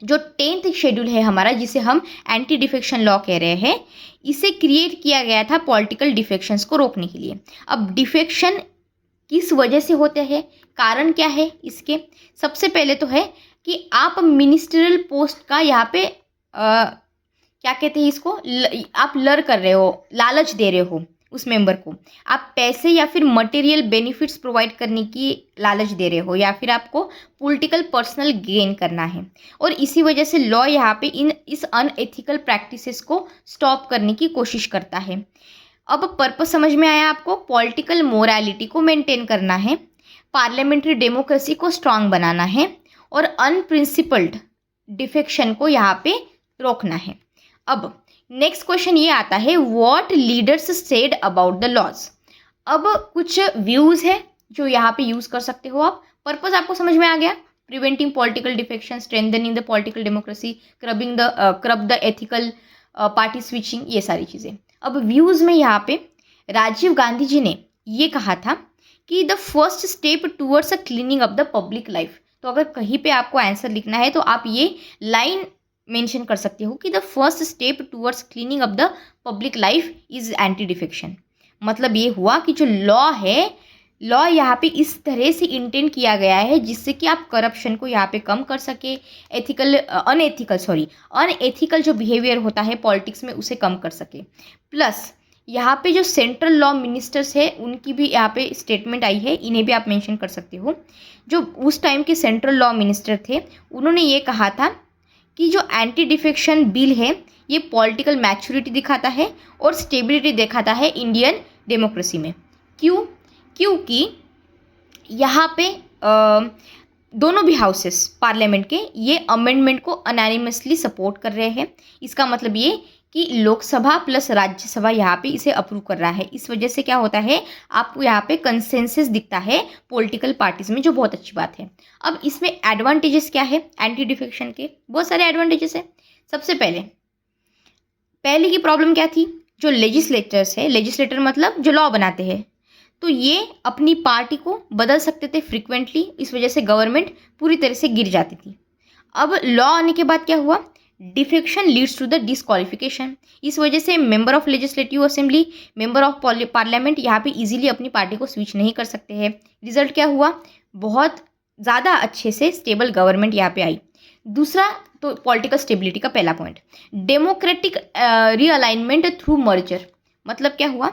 जो 10th शेड्यूल है हमारा, जिसे हम एंटी डिफेक्शन लॉ कह रहे हैं, इसे क्रिएट किया गया था पॉलिटिकल डिफेक्शंस को रोकने के लिए। अब डिफेक्शन किस वजह से होते हैं, कारण क्या है इसके, सबसे पहले तो है कि आप मिनिस्ट्रियल पोस्ट का यहाँ पे क्या कहते हैं इसको, आप लर कर रहे हो, लालच दे रहे हो उस मेंबर को, आप पैसे या फिर मटेरियल बेनिफिट्स प्रोवाइड करने की लालच दे रहे हो, या फिर आपको पॉलिटिकल पर्सनल गेन करना है, और इसी वजह से लॉ यहाँ पे इस अनएथिकल प्रैक्टिसेस को स्टॉप करने की कोशिश करता है। अब पर्पस समझ में आया आपको, पॉलिटिकल मोरालिटी को मेंटेन करना है, पार्लियामेंट्री डेमोक्रेसी को स्ट्रांग बनाना है, और अनप्रिंसिपल्ड डिफेक्शन को यहाँ पे रोकना है। अब नेक्स्ट क्वेश्चन ये आता है, what leaders said about the laws. अब कुछ व्यूज़ है जो यहाँ पे यूज़ कर सकते हो आप। पर्पस आपको समझ में आ गया? Preventing political defection, strengthening the political democracy, curb the ethical party switching, ये सारी चीज़ें। अब व्यूज़ में यहाँ पे राजीव गांधी जी ने ये कहा था कि the first step towards a cleaning up the public life. तो अगर कहीं पे आपको आंसर लिखना है तो आप ये लाइन मेंशन कर सकते हो कि the first step towards cleaning up the public life is anti defection. मतलब ये हुआ कि जो लॉ है, लॉ यहाँ पे इस तरह से इंटेंड किया गया है जिससे कि आप करप्शन को यहाँ पे कम कर सके, अनएथिकल जो बिहेवियर होता है पॉलिटिक्स में उसे कम कर सके। प्लस यहाँ पे जो सेंट्रल लॉ मिनिस्टर्स है उनकी भी यहाँ पे स्टेटमेंट आई है, इन्हें भी आप मेंशन कर सकते हो। जो उस टाइम के सेंट्रल लॉ मिनिस्टर थे उन्होंने ये कहा था कि जो एंटी डिफेक्शन बिल है ये पॉलिटिकल मैच्योरिटी दिखाता है और स्टेबिलिटी दिखाता है इंडियन डेमोक्रेसी में। क्यों? क्योंकि यहाँ पे दोनों भी हाउसेस पार्लियामेंट के ये अमेंडमेंट को अनैनिमसली सपोर्ट कर रहे हैं। इसका मतलब ये कि लोकसभा प्लस राज्यसभा यहाँ पे इसे अप्रूव कर रहा है। इस वजह से क्या होता है, आपको यहाँ पे कंसेंसस दिखता है पॉलिटिकल पार्टीज में, जो बहुत अच्छी बात है। अब इसमें एडवांटेजेस क्या है एंटी डिफेक्शन के? बहुत सारे एडवांटेजेस है। सबसे पहले की प्रॉब्लम क्या थी, जो लेजिस्लेटर्स है, लेजिस्लेटर मतलब जो लॉ बनाते हैं, तो ये अपनी पार्टी को बदल सकते थे फ्रिक्वेंटली। इस वजह से गवर्नमेंट पूरी तरह से गिर जाती थी। अब लॉ आने के बाद क्या हुआ, defection leads to the disqualification. इस वजह से member of legislative assembly, member of parliament यहाँ पे इजीली अपनी पार्टी को स्विच नहीं कर सकते हैं। रिजल्ट क्या हुआ, बहुत ज़्यादा अच्छे से स्टेबल गवर्नमेंट यहाँ पे आई। दूसरा तो पॉलिटिकल स्टेबिलिटी का पहला point, democratic realignment through merger. मतलब क्या हुआ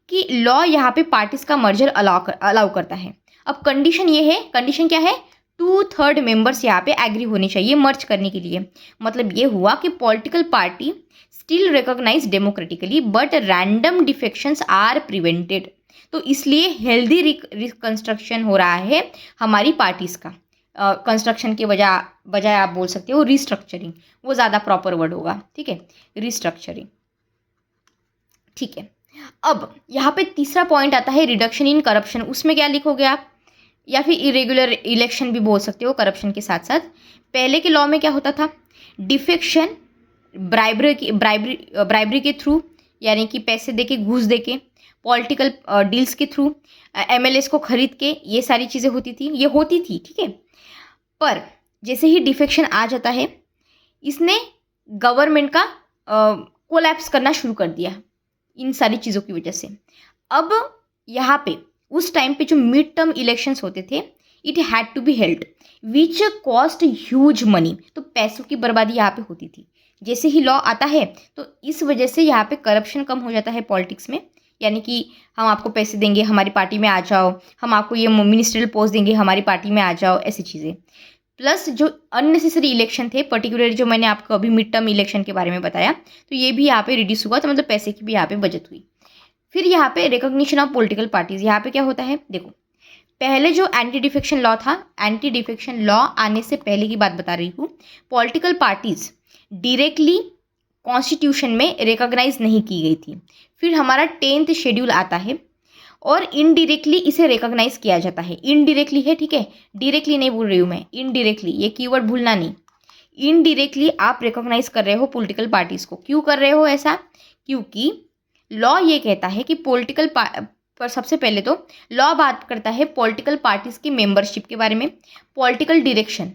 कि लॉ यहाँ पे पार्टीज का मर्जर अलाउ करता है। अब कंडीशन ये है, कंडीशन क्या है, 2/3 मेंबर्स यहाँ पे एग्री होने चाहिए मर्ज करने के लिए। मतलब ये हुआ कि political party still recognise democratically but random defections are prevented. तो इसलिए हेल्दी रिकंस्ट्रक्शन हो रहा है हमारी पार्टीज का। कंस्ट्रक्शन के बजाय आप बोल सकते हो रिस्ट्रक्चरिंग, वो ज़्यादा प्रॉपर वर्ड होगा, ठीक है, रिस्ट्रक्चरिंग, ठीक है। अब यहाँ पे तीसरा पॉइंट आता है रिडक्शन इन करप्शन। उसमें क्या लिखोगे आप, या फिर इरेगुलर इलेक्शन भी बोल सकते हो करप्शन के साथ साथ। पहले के लॉ में क्या होता था, डिफेक्शन ब्राइबरी के थ्रू, यानी कि पैसे देके, घूस देके, पॉलिटिकल डील्स के थ्रू, एमएलएस को खरीद के, ये सारी चीज़ें होती थी, ठीक है। पर जैसे ही डिफेक्शन आ जाता है, इसने गवर्नमेंट का कोलैप्स करना शुरू कर दिया इन सारी चीज़ों की वजह से। अब यहाँ पे उस टाइम पे जो मिड टर्म इलेक्शंस होते थे, it had to be held which cost huge money. तो पैसों की बर्बादी यहाँ पे होती थी। जैसे ही लॉ आता है तो इस वजह से यहाँ पे करप्शन कम हो जाता है पॉलिटिक्स में, यानी कि हम आपको पैसे देंगे, हमारी पार्टी में आ जाओ, हम आपको ये मिनिस्ट्रियल पोस्ट देंगे, हमारी पार्टी में आ जाओ, ऐसी चीज़ें। प्लस जो अननेसेसरी इलेक्शन थे, पर्टिकुलरली जो मैंने आपको अभी मिड टर्म इलेक्शन के बारे में बताया, तो ये भी यहाँ पे रिड्यूस हुआ। तो मतलब पैसे की भी यहाँ पे बचत हुई। फिर यहाँ पे रिकॉग्निशन ऑफ पॉलिटिकल पार्टीज। यहाँ पे क्या होता है, देखो पहले जो एंटी डिफेक्शन लॉ था, एंटी डिफेक्शन लॉ आने से पहले की बात बता रही हूँ, पॉलिटिकल पार्टीज डायरेक्टली कॉन्स्टिट्यूशन में रिकॉग्नाइज नहीं की गई थी। फिर हमारा 10th शेड्यूल आता है और इनडायरेक्टली इसे रिकॉग्नाइज किया जाता है। इनडायरेक्टली है, ठीक है, डायरेक्टली नहीं बोल रही हूँ मैं, इनडायरेक्टली, ये कीवर्ड भूलना नहीं। इनडायरेक्टली आप रिकॉग्नाइज कर रहे हो पॉलिटिकल पार्टीज को। क्यों कर रहे हो ऐसा, क्योंकि लॉ ये कहता है कि पॉलिटिकल पर सबसे पहले तो लॉ बात करता है पॉलिटिकल पार्टीज की मेंबरशिप के बारे में। पॉलिटिकल डायरेक्शन,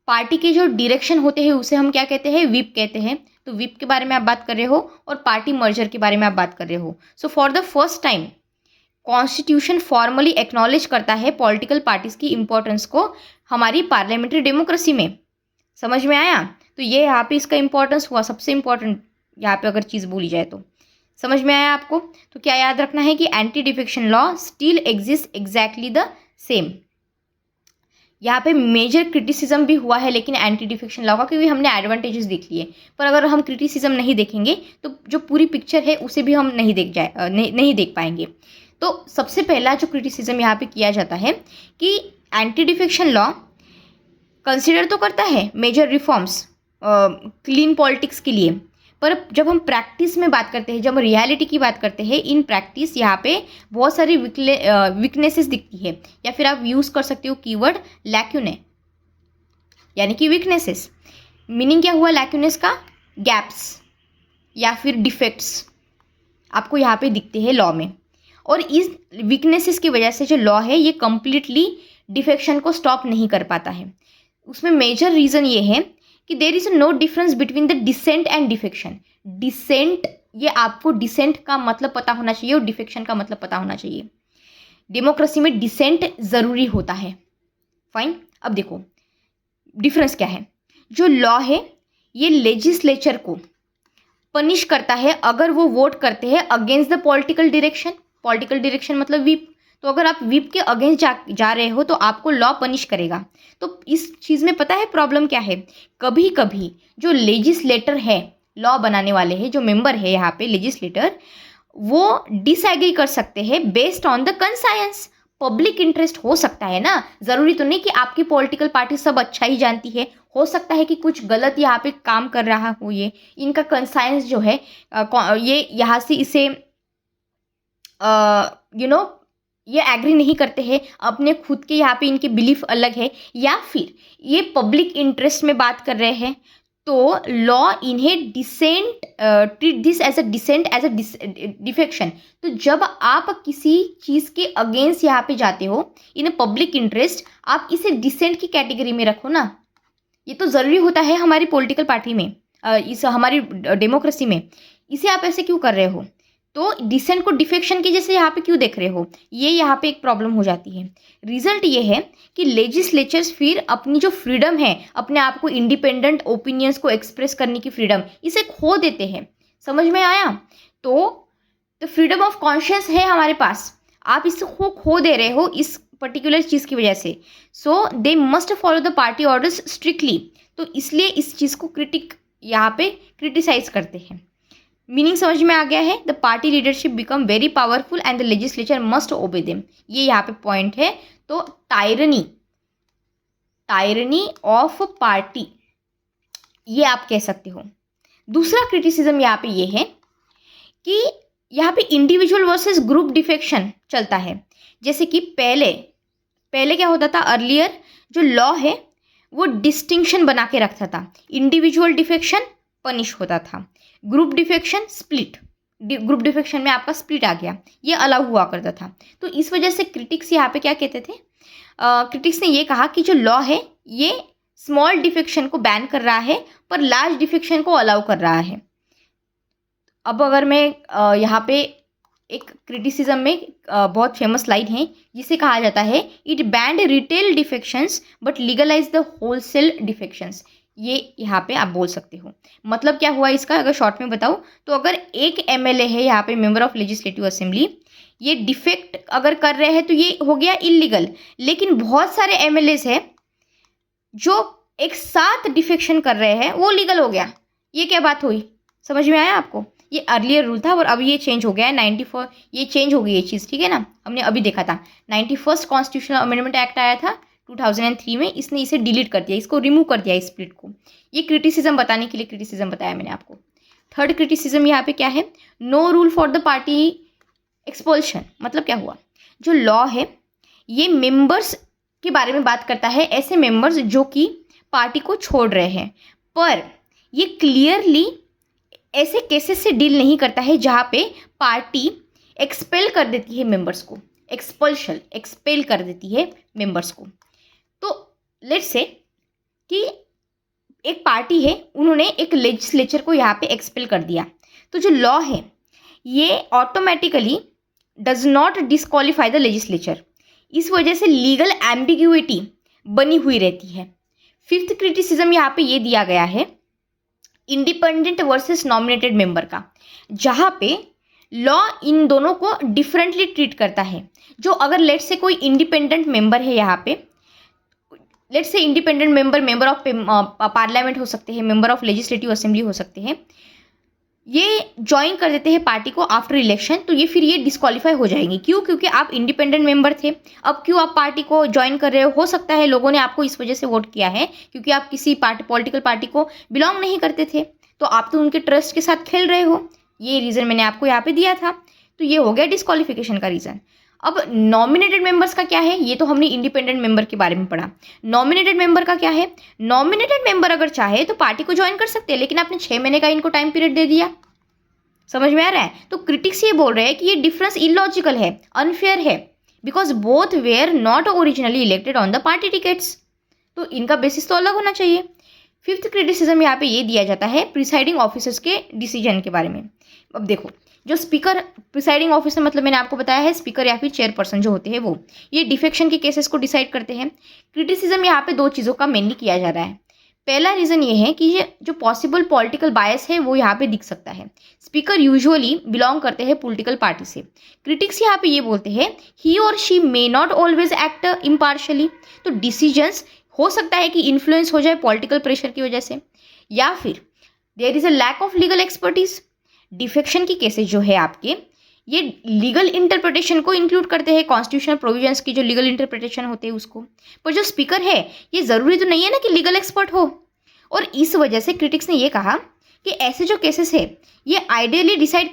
पार्टी के जो डायरेक्शन होते हैं उसे हम क्या कहते हैं, व्हिप कहते हैं। तो व्हिप के बारे में आप बात कर रहे हो और पार्टी मर्जर के बारे में आप बात कर रहे हो। So for the first time constitution formally acknowledge करता है पॉलिटिकल पार्टीज की इंपॉर्टेंस को हमारी पार्लियामेंट्री डेमोक्रेसी में। समझ में आया? तो ये यहाँ पे इसका इंपॉर्टेंस हुआ, सबसे इंपॉर्टेंट यहाँ पे अगर चीज़ बोली जाए तो। समझ में आया आपको? तो क्या याद रखना है कि anti defection law still exist exactly the same. यहाँ पे मेजर क्रिटिसिज्म भी हुआ है लेकिन एंटी डिफेक्शन लॉ का, क्योंकि हमने एडवांटेजेस देख लिए। पर अगर हम क्रिटिसिज्म नहीं देखेंगे तो जो पूरी पिक्चर है उसे भी हम नहीं देख पाएंगे। तो सबसे पहला जो क्रिटिसिज्म यहाँ पे किया जाता है कि एंटी डिफेक्शन लॉ कंसिडर तो करता है मेजर रिफॉर्म्स क्लीन पॉलिटिक्स के लिए, पर जब हम प्रैक्टिस में बात करते हैं, जब हम रियलिटी की बात करते हैं, इन प्रैक्टिस यहाँ पे बहुत सारी वीकनेसेस दिखती है, या फिर आप यूज़ कर सकते हो कीवर्ड लैक्यूने, यानी कि वीकनेसेस। मीनिंग क्या हुआ लैक्यूनेस का? गैप्स या फिर डिफेक्ट्स आपको यहाँ पे दिखते हैं लॉ में। और इस वीकनेसेस की वजह से जो लॉ है ये कम्प्लीटली डिफेक्शन को स्टॉप नहीं कर पाता है। उसमें मेजर रीज़न ये है कि there is no difference between the dissent and defection. Dissent, ये आपको डिसेंट का मतलब पता होना चाहिए और डिफेक्शन का मतलब पता होना चाहिए। डेमोक्रेसी में डिसेंट ज़रूरी होता है। फाइन, अब देखो डिफरेंस क्या है। जो लॉ है ये लेजिस्लेचर को पनिश करता है अगर वो वोट करते हैं against the political direction. Political direction मतलब व्हिप। तो अगर आप व्हिप के अगेंस्ट जा रहे हो तो आपको लॉ पनिश करेगा। तो इस चीज़ में पता है प्रॉब्लम क्या है? कभी कभी जो लेजिस्लेटर है, लॉ बनाने वाले हैं, जो मेंबर है यहाँ पे लेजिस्लेटर, वो डिसएग्री कर सकते हैं based on the conscience. Public interest हो सकता है ना, ज़रूरी तो नहीं कि आपकी पॉलिटिकल पार्टी सब अच्छा ही जानती है। हो सकता है कि कुछ गलत यहाँ पे काम कर रहा हो, ये इनका कंसायंस जो है ये यहाँ से इसे ये एग्री नहीं करते हैं, अपने खुद के यहाँ पे इनके बिलीफ अलग है, या फिर ये पब्लिक इंटरेस्ट में बात कर रहे हैं, तो लॉ इन्हें dissent treat this as a dissent as a defection. तो जब आप किसी चीज़ के अगेंस्ट यहाँ पे जाते हो इन पब्लिक इंटरेस्ट, आप इसे डिसेंट की कैटेगरी में रखो ना। ये तो ज़रूरी होता है हमारी पॉलिटिकल पार्टी में, इस हमारी डेमोक्रेसी में। इसे आप ऐसे क्यों कर रहे हो? तो डिसेंट को डिफेक्शन के जैसे यहाँ पे क्यों देख रहे हो? ये यहाँ पे एक प्रॉब्लम हो जाती है। रिजल्ट ये है कि लेजिस्लेचर्स फिर अपनी जो फ्रीडम है, अपने आप को इंडिपेंडेंट ओपिनियंस को एक्सप्रेस करने की फ्रीडम, इसे खो देते हैं। समझ में आया? तो फ्रीडम ऑफ कॉन्शियस है हमारे पास, आप इसको खो दे रहे हो इस पर्टिकुलर चीज़ की वजह से। So they must follow the party orders strictly. तो इसलिए इस चीज़ को यहाँ पे क्रिटिसाइज करते हैं। मीनिंग समझ में आ गया है? The party leadership become very powerful and the legislature must ओबे देम। ये यहाँ पे पॉइंट है। तो टायरनी ऑफ पार्टी, ये आप कह सकते हो। दूसरा क्रिटिसिज्म यहाँ पे ये है कि यहाँ पे इंडिविजुअल वर्सेस ग्रुप डिफेक्शन चलता है। जैसे कि पहले क्या होता था, अर्लियर जो लॉ है वो डिस्टिंक्शन बना के रखता था। इंडिविजुअल डिफेक्शन पनिश होता था, group defection split, group defection में आपका स्प्लिट आ गया, ये अलाउ हुआ करता था। तो इस वजह से क्रिटिक्स यहाँ पे क्या कहते थे? क्रिटिक्स ने ये कहा कि जो लॉ है ये स्मॉल डिफेक्शन को बैन कर रहा है पर लार्ज डिफेक्शन को अलाउ कर रहा है। अब अगर मैं यहाँ पे एक क्रिटिसिज्म में बहुत फेमस लाइन है जिसे कहा जाता है, it banned retail defections but legalise the wholesale defections. ये यहाँ पे आप बोल सकते हो। मतलब क्या हुआ इसका, अगर शॉर्ट में बताऊँ तो अगर एक एमएलए है यहाँ पे, मेंबर ऑफ लेजिस्लेटिव असेंबली, ये डिफेक्ट अगर कर रहे हैं तो ये हो गया इलीगल। लेकिन बहुत सारे एमएलएस है जो एक साथ डिफेक्शन कर रहे हैं, वो लीगल हो गया। ये क्या बात हुई? समझ में आया आपको? ये अर्लियर रूल था और अब ये चेंज हो गया है 94, ये चेंज हो गई ये चीज़, ठीक है ना। हमने अभी देखा था 91 कॉन्स्टिट्यूशनल अमेंडमेंट एक्ट आया था 2003 में, इसने इसे डिलीट कर दिया, इसको रिमूव कर दिया, इस स्प्लिट को। ये क्रिटिसिज्म बताने के लिए क्रिटिसिज्म बताया मैंने आपको। थर्ड क्रिटिसिज्म यहाँ पे क्या है, no rule for the party expulsion. मतलब क्या हुआ, जो लॉ है ये मेंबर्स के बारे में बात करता है, ऐसे मेंबर्स जो कि पार्टी को छोड़ रहे हैं, पर ये क्लियरली ऐसे केसेस से डील नहीं करता है जहाँ पे पार्टी एक्सपेल कर देती है मेंबर्स को, एक्सपेल कर देती है मेंबर्स को। तो लेट्स से कि एक पार्टी है, उन्होंने एक लेजिस्लेचर को यहाँ पे एक्सपेल कर दिया, तो जो लॉ है ये automatically does not disqualify the legislature. इस वजह से लीगल एम्बिग्यूइटी बनी हुई रहती है। फिफ्थ क्रिटिसिज्म यहाँ पे ये दिया गया है इंडिपेंडेंट वर्सेस नॉमिनेटेड मेंबर का, जहाँ पे लॉ इन दोनों को डिफरेंटली ट्रीट करता है। जो अगर लेट्स से कोई इंडिपेंडेंट मेंबर है यहाँ पे, let's say independent member of parliament हो सकते हैं, मेंबर ऑफ लेजिस्लेटिव असेंबली हो सकते हैं, ये ज्वाइन कर देते हैं पार्टी को आफ्टर इलेक्शन, तो ये फिर ये डिस्क्वालीफाई हो जाएंगे। क्यों? क्योंकि आप इंडिपेंडेंट मेंबर थे, अब क्यों आप पार्टी को ज्वाइन कर रहे हो सकता है लोगों ने आपको इस वजह से वोट किया है क्योंकि आप किसी पॉलिटिकल पार्टी को बिलोंग नहीं करते थे, तो आप तो उनके ट्रस्ट के साथ खेल रहे हो। ये रीज़न मैंने आपको यहाँ पे दिया था, तो ये हो गया डिस्क्वालिफिकेशन का रीज़न। अब नॉमिनेटेड मेंबर्स का क्या है, ये तो हमने इंडिपेंडेंट मेंबर के बारे में पढ़ा। नॉमिनेटेड मेंबर का क्या है, नॉमिनेटेड मेंबर अगर चाहे तो पार्टी को ज्वाइन कर सकते हैं, लेकिन आपने 6 महीने का इनको टाइम पीरियड दे दिया। समझ में आ रहा है? तो क्रिटिक्स ये बोल रहे हैं कि ये डिफरेंस इलॉजिकल है, अनफेयर है, because both were not originally elected on the party tickets. तो इनका बेसिस तो अलग होना चाहिए। फिफ्थ क्रिटिसिज्म यहाँ पे ये दिया जाता है प्रिसाइडिंग ऑफिसर्स के डिसीजन के बारे में। अब देखो, जो स्पीकर, प्रिसाइडिंग ऑफिसर मतलब मैंने आपको बताया है स्पीकर या फिर चेयरपर्सन जो होते हैं वो, ये डिफेक्शन के केसेस को डिसाइड करते हैं। क्रिटिसिज्म यहाँ पे दो चीज़ों का मेनली किया जा रहा है। पहला रीज़न ये है कि ये जो पॉसिबल पॉलिटिकल बायस है वो यहाँ पे दिख सकता है। स्पीकर यूजुअली बिलोंग करते हैं पॉलिटिकल पार्टी से। क्रिटिक्स यहाँ पे ये बोलते हैं ही और she may not always act impartially. तो डिसीजंस हो सकता है कि इन्फ्लुएंस हो जाए पॉलिटिकल प्रेशर की वजह से, या फिर there is a lack of legal expertise. Defection की केसेस जो है आपके, ये लीगल इंटरप्रिटेशन को इंक्लूड करते हैं, कॉन्स्टिट्यूशनल प्रोविजंस की जो लीगल इंटरप्रिटेशन होते हैं उसको। पर जो स्पीकर है ये ज़रूरी तो नहीं है ना कि लीगल एक्सपर्ट हो। और इस वजह से क्रिटिक्स ने ये कहा कि ऐसे जो केसेस है ये आइडियली डिसाइड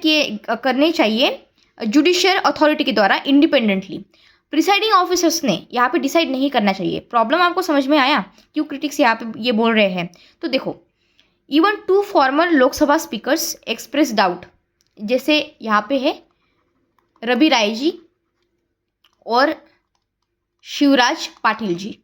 करने चाहिए जुडिशियल अथॉरिटी के द्वारा इंडिपेंडेंटली। प्रिसाइडिंग ऑफिसर्स ने यहाँ पे डिसाइड नहीं करना चाहिए। प्रॉब्लम आपको समझ में आया क्यों क्रिटिक्स यहाँ पे ये बोल रहे हैं? तो देखो, even 2 farmer Lok Sabha speakers express doubt, जैसे यहाँ पे है रवि राय जी और शिवराज पाटिल जी।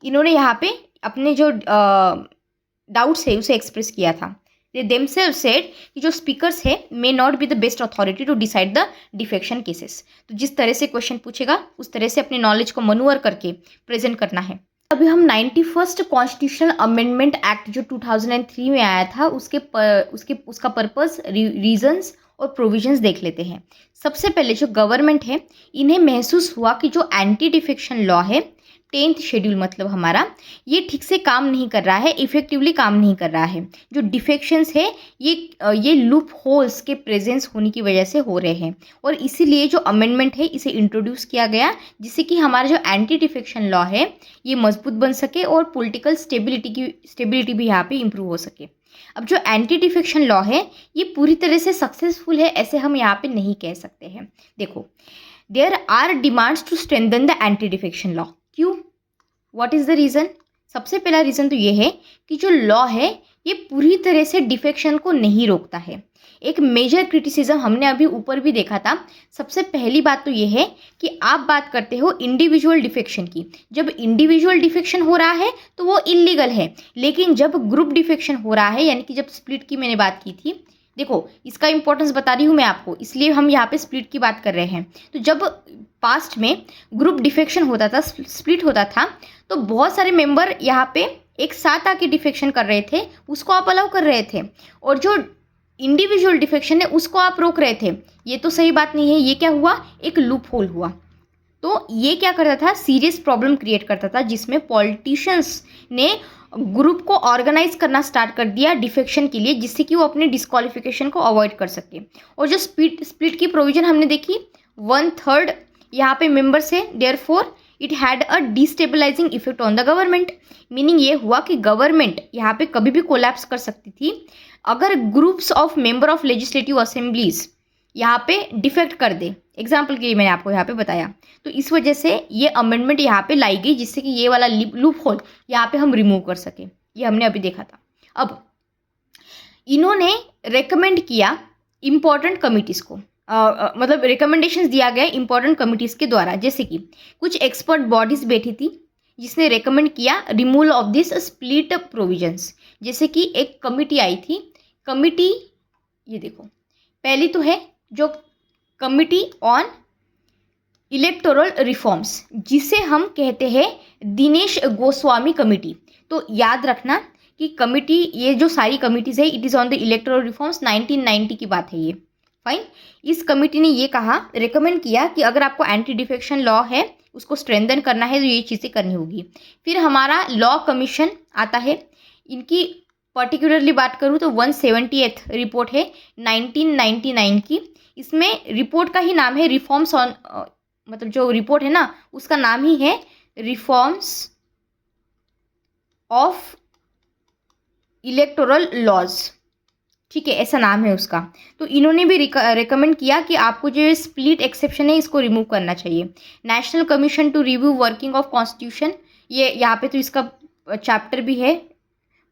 इन्होंने यहाँ पे अपने जो डाउट्स है उसे एक्सप्रेस किया था। दे देमसेल्फ सेड कि जो स्पीकर्स है may not be the best authority to decide the defection cases. तो जिस तरह से क्वेश्चन पूछेगा उस तरह से अपने नॉलेज को मनूवर करके प्रेजेंट करना है। अभी हम 91st कॉन्स्टिट्यूशनल अमेंडमेंट एक्ट जो 2003 में आया था उसका पर्पस, रीजंस और प्रोविजंस देख लेते हैं। सबसे पहले जो गवर्नमेंट है इन्हें महसूस हुआ कि जो एंटी डिफेक्शन लॉ है 10th शेड्यूल मतलब हमारा, ये ठीक से काम नहीं कर रहा है, इफेक्टिवली काम नहीं कर रहा है। जो डिफेक्शंस है ये लूप होल्स के प्रेजेंस होने की वजह से हो रहे हैं, और इसीलिए जो अमेंडमेंट है इसे इंट्रोड्यूस किया गया जिससे कि हमारा जो एंटी डिफेक्शन लॉ है ये मजबूत बन सके और पॉलिटिकल स्टेबिलिटी भी यहाँ पे इम्प्रूव हो सके। अब जो एंटी डिफेक्शन लॉ है ये पूरी तरह से सक्सेसफुल है ऐसे हम यहाँ पे नहीं कह सकते हैं। देखो, there are demands to strengthen the anti defection law. क्यों? What is the reason? सबसे पहला रीज़न तो ये है कि जो लॉ है ये पूरी तरह से डिफेक्शन को नहीं रोकता है। एक मेजर क्रिटिसिज्म हमने अभी ऊपर भी देखा था। सबसे पहली बात तो ये है कि आप बात करते हो इंडिविजुअल डिफेक्शन की। जब इंडिविजुअल डिफेक्शन हो रहा है तो वो इलीगल है, लेकिन जब ग्रुप डिफेक्शन हो रहा है, यानी कि जब स्प्लिट की मैंने बात की थी, देखो इसका इंपॉर्टेंस बता रही हूँ मैं आपको, इसलिए हम यहाँ पे स्प्लिट की बात कर रहे हैं। तो जब पास्ट में ग्रुप डिफेक्शन होता था, स्प्लिट होता था, तो बहुत सारे मेंबर यहाँ पे एक साथ आके डिफेक्शन कर रहे थे, उसको आप अलाउ कर रहे थे, और जो इंडिविजुअल डिफेक्शन है उसको आप रोक रहे थे। ये तो सही बात नहीं है। ये क्या हुआ? एक लूप होल हुआ। तो ये क्या करता था? सीरियस प्रॉब्लम क्रिएट करता था, जिसमें पॉलिटिशियंस ने ग्रुप को ऑर्गेनाइज करना स्टार्ट कर दिया डिफेक्शन के लिए, जिससे कि वो अपने डिस्क्वालिफिकेशन को अवॉइड कर सके। और जो स्प्लिट की प्रोविजन हमने देखी, 1/3 यहाँ पे मेंबर्स है, therefore it had a destabilising effect on the government. Meaning ये हुआ कि गवर्नमेंट यहाँ पे कभी भी कोलैप्स कर सकती थी अगर groups of member of legislative assemblies यहाँ पे डिफेक्ट कर दे। एग्जाम्पल के लिए मैंने आपको यहाँ पे बताया। तो इस वजह से ये अमेंडमेंट यहाँ पे लाई गई, जिससे कि ये वाला लूप होल यहाँ पे हम रिमूव कर सके। ये हमने अभी देखा था। अब इन्होंने रेकमेंड किया इम्पॉर्टेंट कमिटीज़ को, मतलब रिकमेंडेशंस दिया गया इंपॉर्टेंट कमिटीज़ के द्वारा, जैसे कि कुछ एक्सपर्ट बॉडीज बैठी थी जिसने रेकमेंड किया removal of this split provisions. जैसे कि एक कमिटी आई थी, कमिटी ये देखो, पहली तो है जो कमिटी ऑन इलेक्टोरल रिफॉर्म्स, जिसे हम कहते हैं दिनेश गोस्वामी कमिटी। तो याद रखना कि कमिटी, ये जो सारी कमिटीज़ है it is on the electoral reforms, 1990 की बात है ये। फाइन। इस कमिटी ने ये कहा, रेकमेंड किया कि अगर आपको एंटी डिफेक्शन लॉ है उसको स्ट्रेंथन करना है तो ये चीज़ें करनी होगी। फिर हमारा लॉ कमीशन आता है। इनकी पर्टिकुलरली बात करूँ तो 170th रिपोर्ट है 1999 की। इसमें रिपोर्ट का ही नाम है रिफॉर्म्स ऑन, मतलब जो रिपोर्ट है ना उसका नाम ही है रिफॉर्म्स ऑफ इलेक्टोरल लॉज, ठीक है, ऐसा नाम है उसका। तो इन्होंने भी रिकमेंड किया कि आपको जो स्प्लिट एक्सेप्शन है इसको रिमूव करना चाहिए। National commission to review working of constitution, ये यहाँ पे तो इसका चैप्टर भी है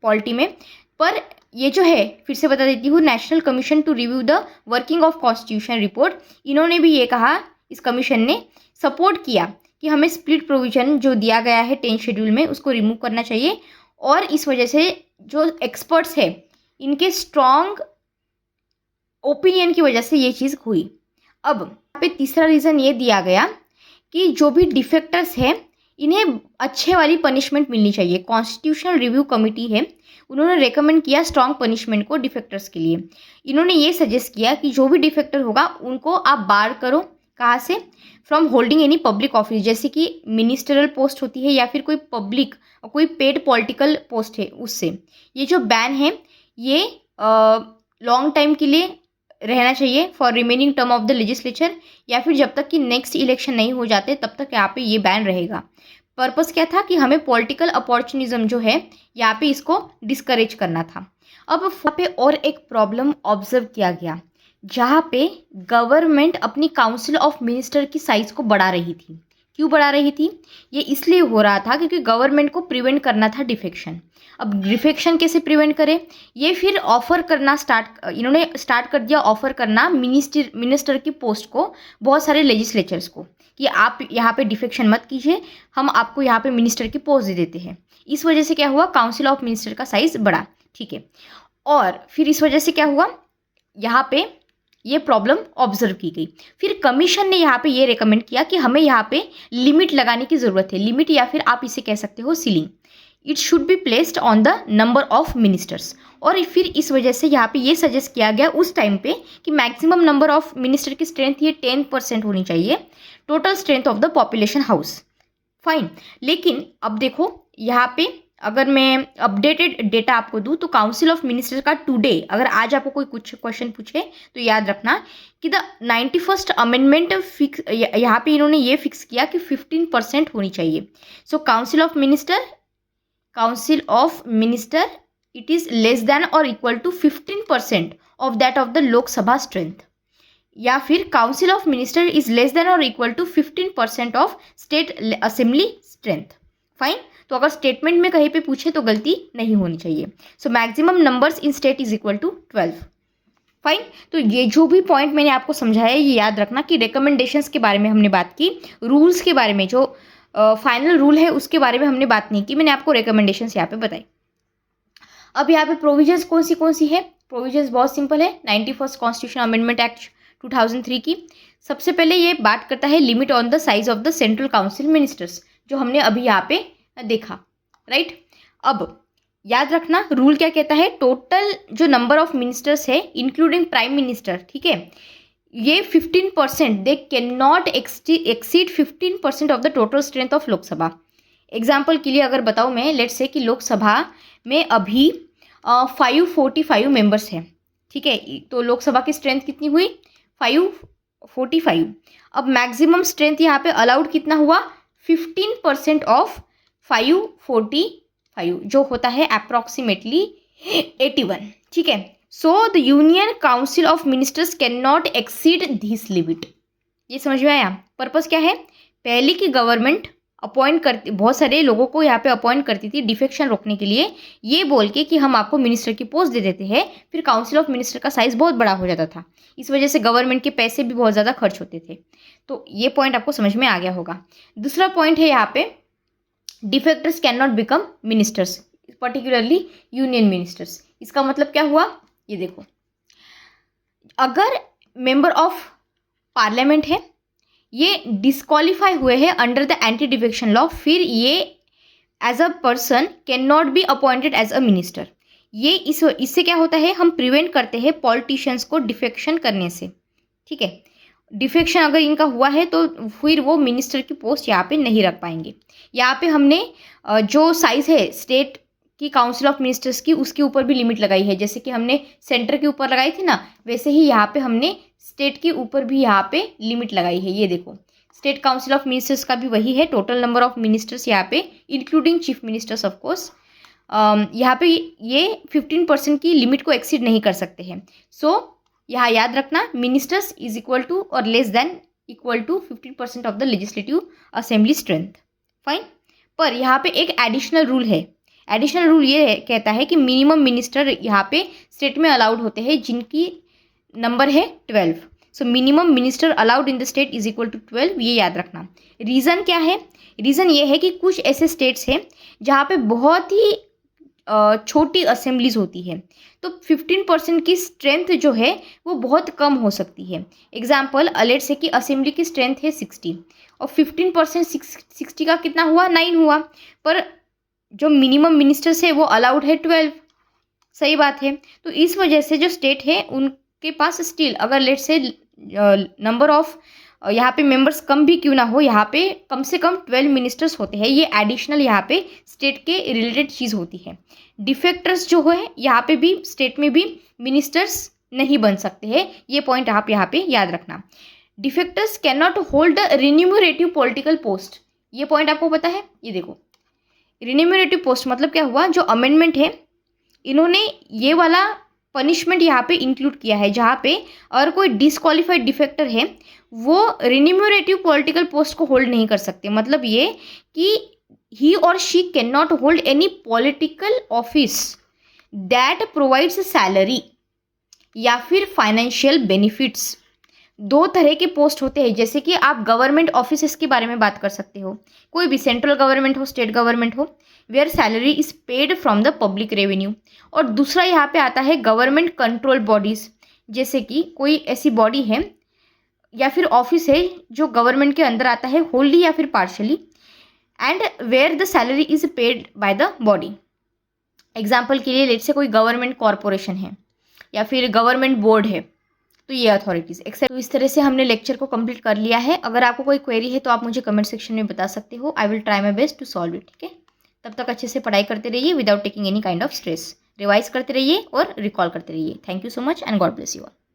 पॉलिटी में, पर ये जो है फिर से बता देती हूँ, national commission to review the working of constitution report, इन्होंने भी ये कहा, इस कमीशन ने सपोर्ट किया कि हमें स्प्लिट प्रोविजन जो दिया गया है 10 शेड्यूल में उसको रिमूव करना चाहिए। और इस वजह से जो एक्सपर्ट्स है इनके स्ट्रॉन्ग ओपिनियन की वजह से ये चीज़ हुई। अब यहाँ पे तीसरा रीज़न ये दिया गया कि जो भी डिफेक्टर्स हैं इन्हें अच्छे वाली पनिशमेंट मिलनी चाहिए। कॉन्स्टिट्यूशनल रिव्यू कमेटी है, उन्होंने रेकमेंड किया स्ट्रॉन्ग पनिशमेंट को डिफेक्टर्स के लिए। इन्होंने ये सजेस्ट किया कि जो भी डिफेक्टर होगा उनको आप बार करो, कहाँ से, from holding any public office, जैसे कि मिनिस्टरल पोस्ट होती है या फिर कोई पब्लिक कोई पेड पॉलिटिकल पोस्ट है उससे। ये जो बैन है ये लॉन्ग टाइम के लिए रहना चाहिए, for remaining term of the legislature, या फिर जब तक कि नेक्स्ट इलेक्शन नहीं हो जाते तब तक यहाँ पे ये बैन रहेगा। पर्पस क्या था कि हमें पॉलिटिकल अपॉर्चुनिज्म जो है यहाँ पे इसको डिस्करेज करना था। अब वहाँ पे और एक प्रॉब्लम ऑब्जर्व किया गया, जहाँ पे गवर्नमेंट अपनी काउंसिल ऑफ मिनिस्टर की साइज को बढ़ा रही थी। क्यों बढ़ा रही थी? ये इसलिए हो रहा था क्योंकि गवर्नमेंट को प्रिवेंट करना था डिफेक्शन। अब डिफेक्शन कैसे प्रिवेंट करें? ये फिर ऑफर करना इन्होंने स्टार्ट कर दिया, ऑफर करना मिनिस्टर की पोस्ट को बहुत सारे लेजिस्लेचर्स को, कि आप यहाँ पे डिफेक्शन मत कीजिए, हम आपको यहाँ पे मिनिस्टर की पोस्ट दे देते हैं। इस वजह से क्या हुआ, काउंसिल ऑफ मिनिस्टर का साइज बढ़ा, ठीक है। और फिर इस वजह से क्या हुआ, यहाँ पे ये प्रॉब्लम ऑब्जर्व की गई। फिर कमीशन ने यहाँ पे ये रेकमेंड किया कि हमें यहाँ पे लिमिट लगाने की ज़रूरत है। लिमिट या फिर आप इसे कह सकते हो ceiling. It should be placed on the number of ministers. और फिर इस वजह से यहाँ पे ये सजेस्ट किया गया उस टाइम पे कि मैक्सिमम नंबर ऑफ मिनिस्टर की स्ट्रेंथ ये 10% होनी चाहिए total strength of the population house. Fine, लेकिन अब देखो यहाँ पे अगर मैं अपडेटेड डेटा आपको दूँ तो काउंसिल ऑफ मिनिस्टर्स का टुडे, अगर आज आपको कोई कुछ क्वेश्चन पूछे तो याद रखना कि द 91st अमेंडमेंट फिक्स, यहाँ पे इन्होंने ये फिक्स किया कि 15% होनी चाहिए। So council of minister it is less than or equal to 15% of that of the Lok Sabha strength, या फिर council of minister is less than or equal to 15% of state assembly strength. Fine, तो अगर statement में कहीं पे पूछे तो गलती नहीं होनी चाहिए। So maximum numbers in state is equal to 12। Fine, तो ये जो भी पॉइंट मैंने आपको समझाया ये याद रखना कि रिकमेंडेशंस के बारे में हमने बात की, रूल्स के बारे में जो फाइनल रूल है उसके बारे में हमने बात नहीं की, मैंने आपको रिकमेंडेशंस यहाँ पे बताई। अब यहाँ पे प्रोविजंस कौन सी है? प्रोविजंस बहुत सिंपल है, 91st कॉन्स्टिट्यूशन अमेंडमेंट एक्ट 2003 की। सबसे पहले ये बात करता है limit on the size of the central council ministers, जो हमने अभी यहाँ पे देखा, राइट। अब याद रखना रूल क्या कहता है, टोटल जो नंबर ऑफ मिनिस्टर्स है इंक्लूडिंग प्राइम मिनिस्टर, ठीक है, ये 15%, they can not exceed 15% of the total strength of Lok Sabha. Example के लिए अगर बताऊँ मैं, लेट्स से कि लोकसभा में अभी 545 मेंबर्स हैं, ठीक है, तो लोकसभा की स्ट्रेंथ कितनी हुई? 545। अब मैक्सिमम स्ट्रेंथ यहाँ पे अलाउड कितना हुआ? 15% ऑफ 545, जो होता है अप्रॉक्सीमेटली 81, ठीक है। So the union council of ministers can not exceed this limit. ये समझ में आया? पर्पस क्या है? पहले की गवर्नमेंट अपॉइंट करती, बहुत सारे लोगों को यहाँ पे अपॉइंट करती थी डिफेक्शन रोकने के लिए, ये बोल के कि हम आपको मिनिस्टर की पोस्ट दे देते हैं। फिर काउंसिल ऑफ मिनिस्टर का साइज बहुत बड़ा हो जाता था, इस वजह से गवर्नमेंट के पैसे भी बहुत ज़्यादा खर्च होते थे। तो ये पॉइंट आपको समझ में आ गया होगा। दूसरा पॉइंट है यहाँ पे, defectors can not become ministers, particularly union ministers. इसका मतलब क्या हुआ? ये देखो, अगर मेंबर ऑफ पार्लियामेंट है, ये डिस्क्वालीफाई हुए हैं under the anti defection law, फिर ये as a person can not be appointed as a minister. ये इससे क्या होता है, हम प्रिवेंट करते हैं पॉलिटिशियंस को डिफेक्शन करने से, ठीक है। डिफेक्शन अगर इनका हुआ है तो फिर वो मिनिस्टर की पोस्ट यहाँ पे नहीं रख पाएंगे। यहाँ पे हमने जो साइज़ है स्टेट की काउंसिल ऑफ मिनिस्टर्स की, उसके ऊपर भी लिमिट लगाई है। जैसे कि हमने सेंटर के ऊपर लगाई थी ना, वैसे ही यहाँ पे हमने स्टेट के ऊपर भी यहाँ पे लिमिट लगाई है। ये देखो, स्टेट काउंसिल ऑफ मिनिस्टर्स का भी वही है, टोटल नंबर ऑफ मिनिस्टर्स यहाँ पे including chief ministers of course यहाँ पे ये 15% की लिमिट को एक्सीड नहीं कर सकते हैं। सो यहाँ याद रखना, मिनिस्टर्स इज इक्वल टू और less than equal to 15% of the legislative assembly strength. Fine. पर यहाँ पे एक एडिशनल रूल है। एडिशनल रूल ये कहता है कि मिनिमम मिनिस्टर यहाँ पे स्टेट में अलाउड होते हैं जिनकी नंबर है 12। So minimum minister allowed in the state is equal to 12, ये याद रखना। रीज़न क्या है? रीज़न ये है कि कुछ ऐसे स्टेट्स हैं जहाँ पे बहुत ही छोटी असेंबलीज होती है, तो 15% की स्ट्रेंथ जो है वो बहुत कम हो सकती है। एग्जाम्पल लेट्स से कि असेंबली की स्ट्रेंथ है 60 और 15% 60 का कितना हुआ? 9 हुआ। पर जो मिनिमम मिनिस्टर्स है वो अलाउड है 12। सही बात है। तो इस वजह से जो स्टेट है उनके पास स्टिल अगर लेट्स से नंबर ऑफ यहाँ पे मेंबर्स कम भी क्यों ना हो, यहाँ पे कम से कम 12 मिनिस्टर्स होते हैं। ये एडिशनल यहाँ पे स्टेट के रिलेटेड चीज़ होती है। डिफेक्टर्स जो है यहाँ पे भी स्टेट में भी मिनिस्टर्स नहीं बन सकते हैं। ये पॉइंट आप यहाँ पे याद रखना। Defectors can not hold remunerative political post. ये पॉइंट आपको पता है? ये देखो, रिन्यूमरेटिव पोस्ट मतलब क्या हुआ? जो अमेंडमेंट है इन्होंने ये वाला पनिशमेंट यहाँ पे इंक्लूड किया है, जहाँ पे अगर कोई डिसक्वालीफाइड डिफेक्टर है वो रिन्यूमरेटिव पॉलिटिकल पोस्ट को होल्ड नहीं कर सकते। मतलब ये कि ही और she can not hold any political office that provides salary या फिर फाइनेंशियल बेनिफिट्स। दो तरह के पोस्ट होते हैं, जैसे कि आप गवर्नमेंट ऑफिसेस के बारे में बात कर सकते हो, कोई भी सेंट्रल गवर्नमेंट हो, स्टेट गवर्नमेंट हो, where salary is paid from the public revenue. और दूसरा यहाँ पे आता है गवर्नमेंट कंट्रोल बॉडीज, जैसे कि कोई ऐसी बॉडी है या फिर ऑफिस है जो गवर्नमेंट के अंदर आता है होल्ली या फिर partially, and where the salary is paid by the body. Example के लिए लेट से कोई गवर्नमेंट कॉरपोरेशन है या फिर गवर्नमेंट बोर्ड है, तो ये अथॉरिटीज़ एक्सेप्ट। तो इस तरह से हमने लेक्चर को कंप्लीट कर लिया है। अगर आपको कोई क्वेरी है तो आप मुझे कमेंट सेक्शन में बता सकते हो। I will try my best to solve it. ठीक है, तब तक अच्छे से पढ़ाई करते रहिए without taking any kind of stress. Revise करते रहिए और रिकॉल करते रहिए। Thank you so much and God bless you all.